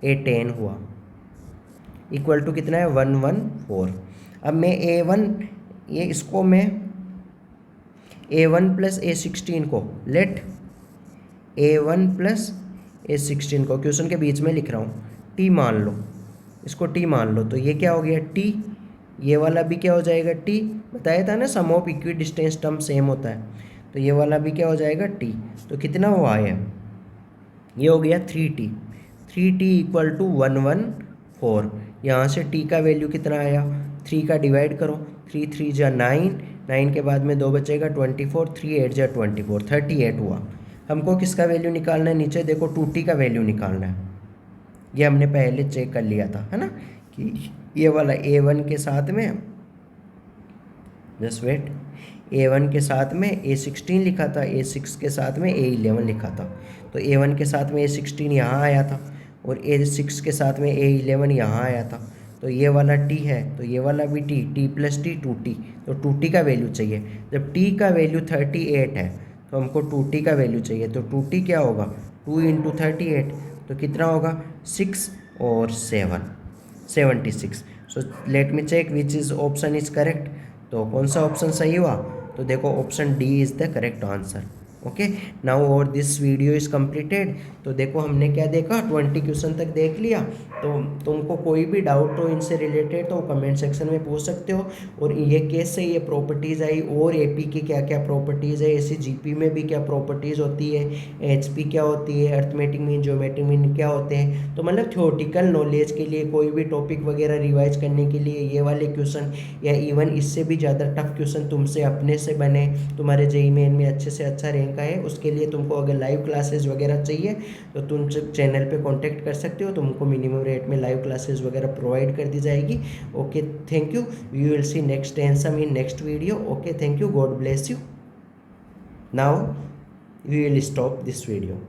A: A10 हुआ, इक्वल टू कितना है? 114। अब मैं A1, ये इसको मैं A1 प्लस A16 को लेट A1 प्लस A16 को क्वेश्चन के बीच में लिख रहा हूँ, T मान लो, इसको T मान लो। तो ये क्या हो गया? T। ये वाला भी क्या हो जाएगा? T। बताया था ना sum of equidistance term same होता है, तो ये वाला भी क्या हो जाएगा? T। तो कितना हुआ है? ये हो गया 3T। 3T equal to 114। यहाँ से T का वैल्यू कितना आया? 3 का डिवाइड करो, 3 3 जा 9, 9 के बाद में 2 बचेगा 24, 3 8 जा 24, 38 हुआ। हमको किसका वैल्यू निकालना है? नीचे देखो 2T का वैल्यू निकालना है। ये हमने पहले चेक कर लिया था, है ना, कि ये वाला A1 के साथ में, जस्ट वेट, A1 के साथ में A16 लिखा था, A6 के साथ में A11 लिखा था। तो A1 के साथ में A16 यहाँ आया था और A6 के साथ में A11 यहाँ आया था। तो ये वाला T है, तो ये वाला भी T प्लस T 2T। तो 2T का वैल्यू चाहिए। जब T का वैल्यू 38 है तो हमको 2T का वैल्यू चाहिए। तो 2T क्या होगा? 2 इंटू 38, तो कितना होगा? 6 और 7 76। So let me check which is option is correct. तो कौन सा ऑप्शन सही हुआ? तो देखो option D is the correct answer. Okay, now और दिस वीडियो इज़ कम्प्लीटेड। तो देखो हमने क्या देखा, 20 क्वेश्चन तक देख लिया। तो तुमको कोई भी डाउट हो इनसे रिलेटेड तो कमेंट सेक्शन में पूछ सकते हो। और ये कैसे ये प्रॉपर्टीज़ आई और एपी की क्या क्या प्रॉपर्टीज़ है, ऐसे जीपी में भी क्या प्रॉपर्टीज़ होती है, एचपी क्या होती है, अर्थमेटिक मीन, ज्योमेट्रिक मीन क्या होते हैं। तो मतलब थ्योरेटिकल नॉलेज के लिए कोई भी टॉपिक वगैरह रिवाइज करने के लिए ये वाले क्वेश्चन या इवन इससे भी ज़्यादा टफ क्वेश्चन तुमसे अपने से बने, तुम्हारे जेईई मेन में अच्छे से अच्छा रैंक बैंक का है। उसके लिए तुमको अगर लाइव क्लासेस वगैरह चाहिए तो तुम चैनल पे कांटेक्ट कर सकते हो, तुमको मिनिमम रेट में लाइव क्लासेस वगैरह प्रोवाइड कर दी जाएगी। Okay, thank you. We will see next answer in next video. Okay, thank you, God bless you. Now we will stop this video.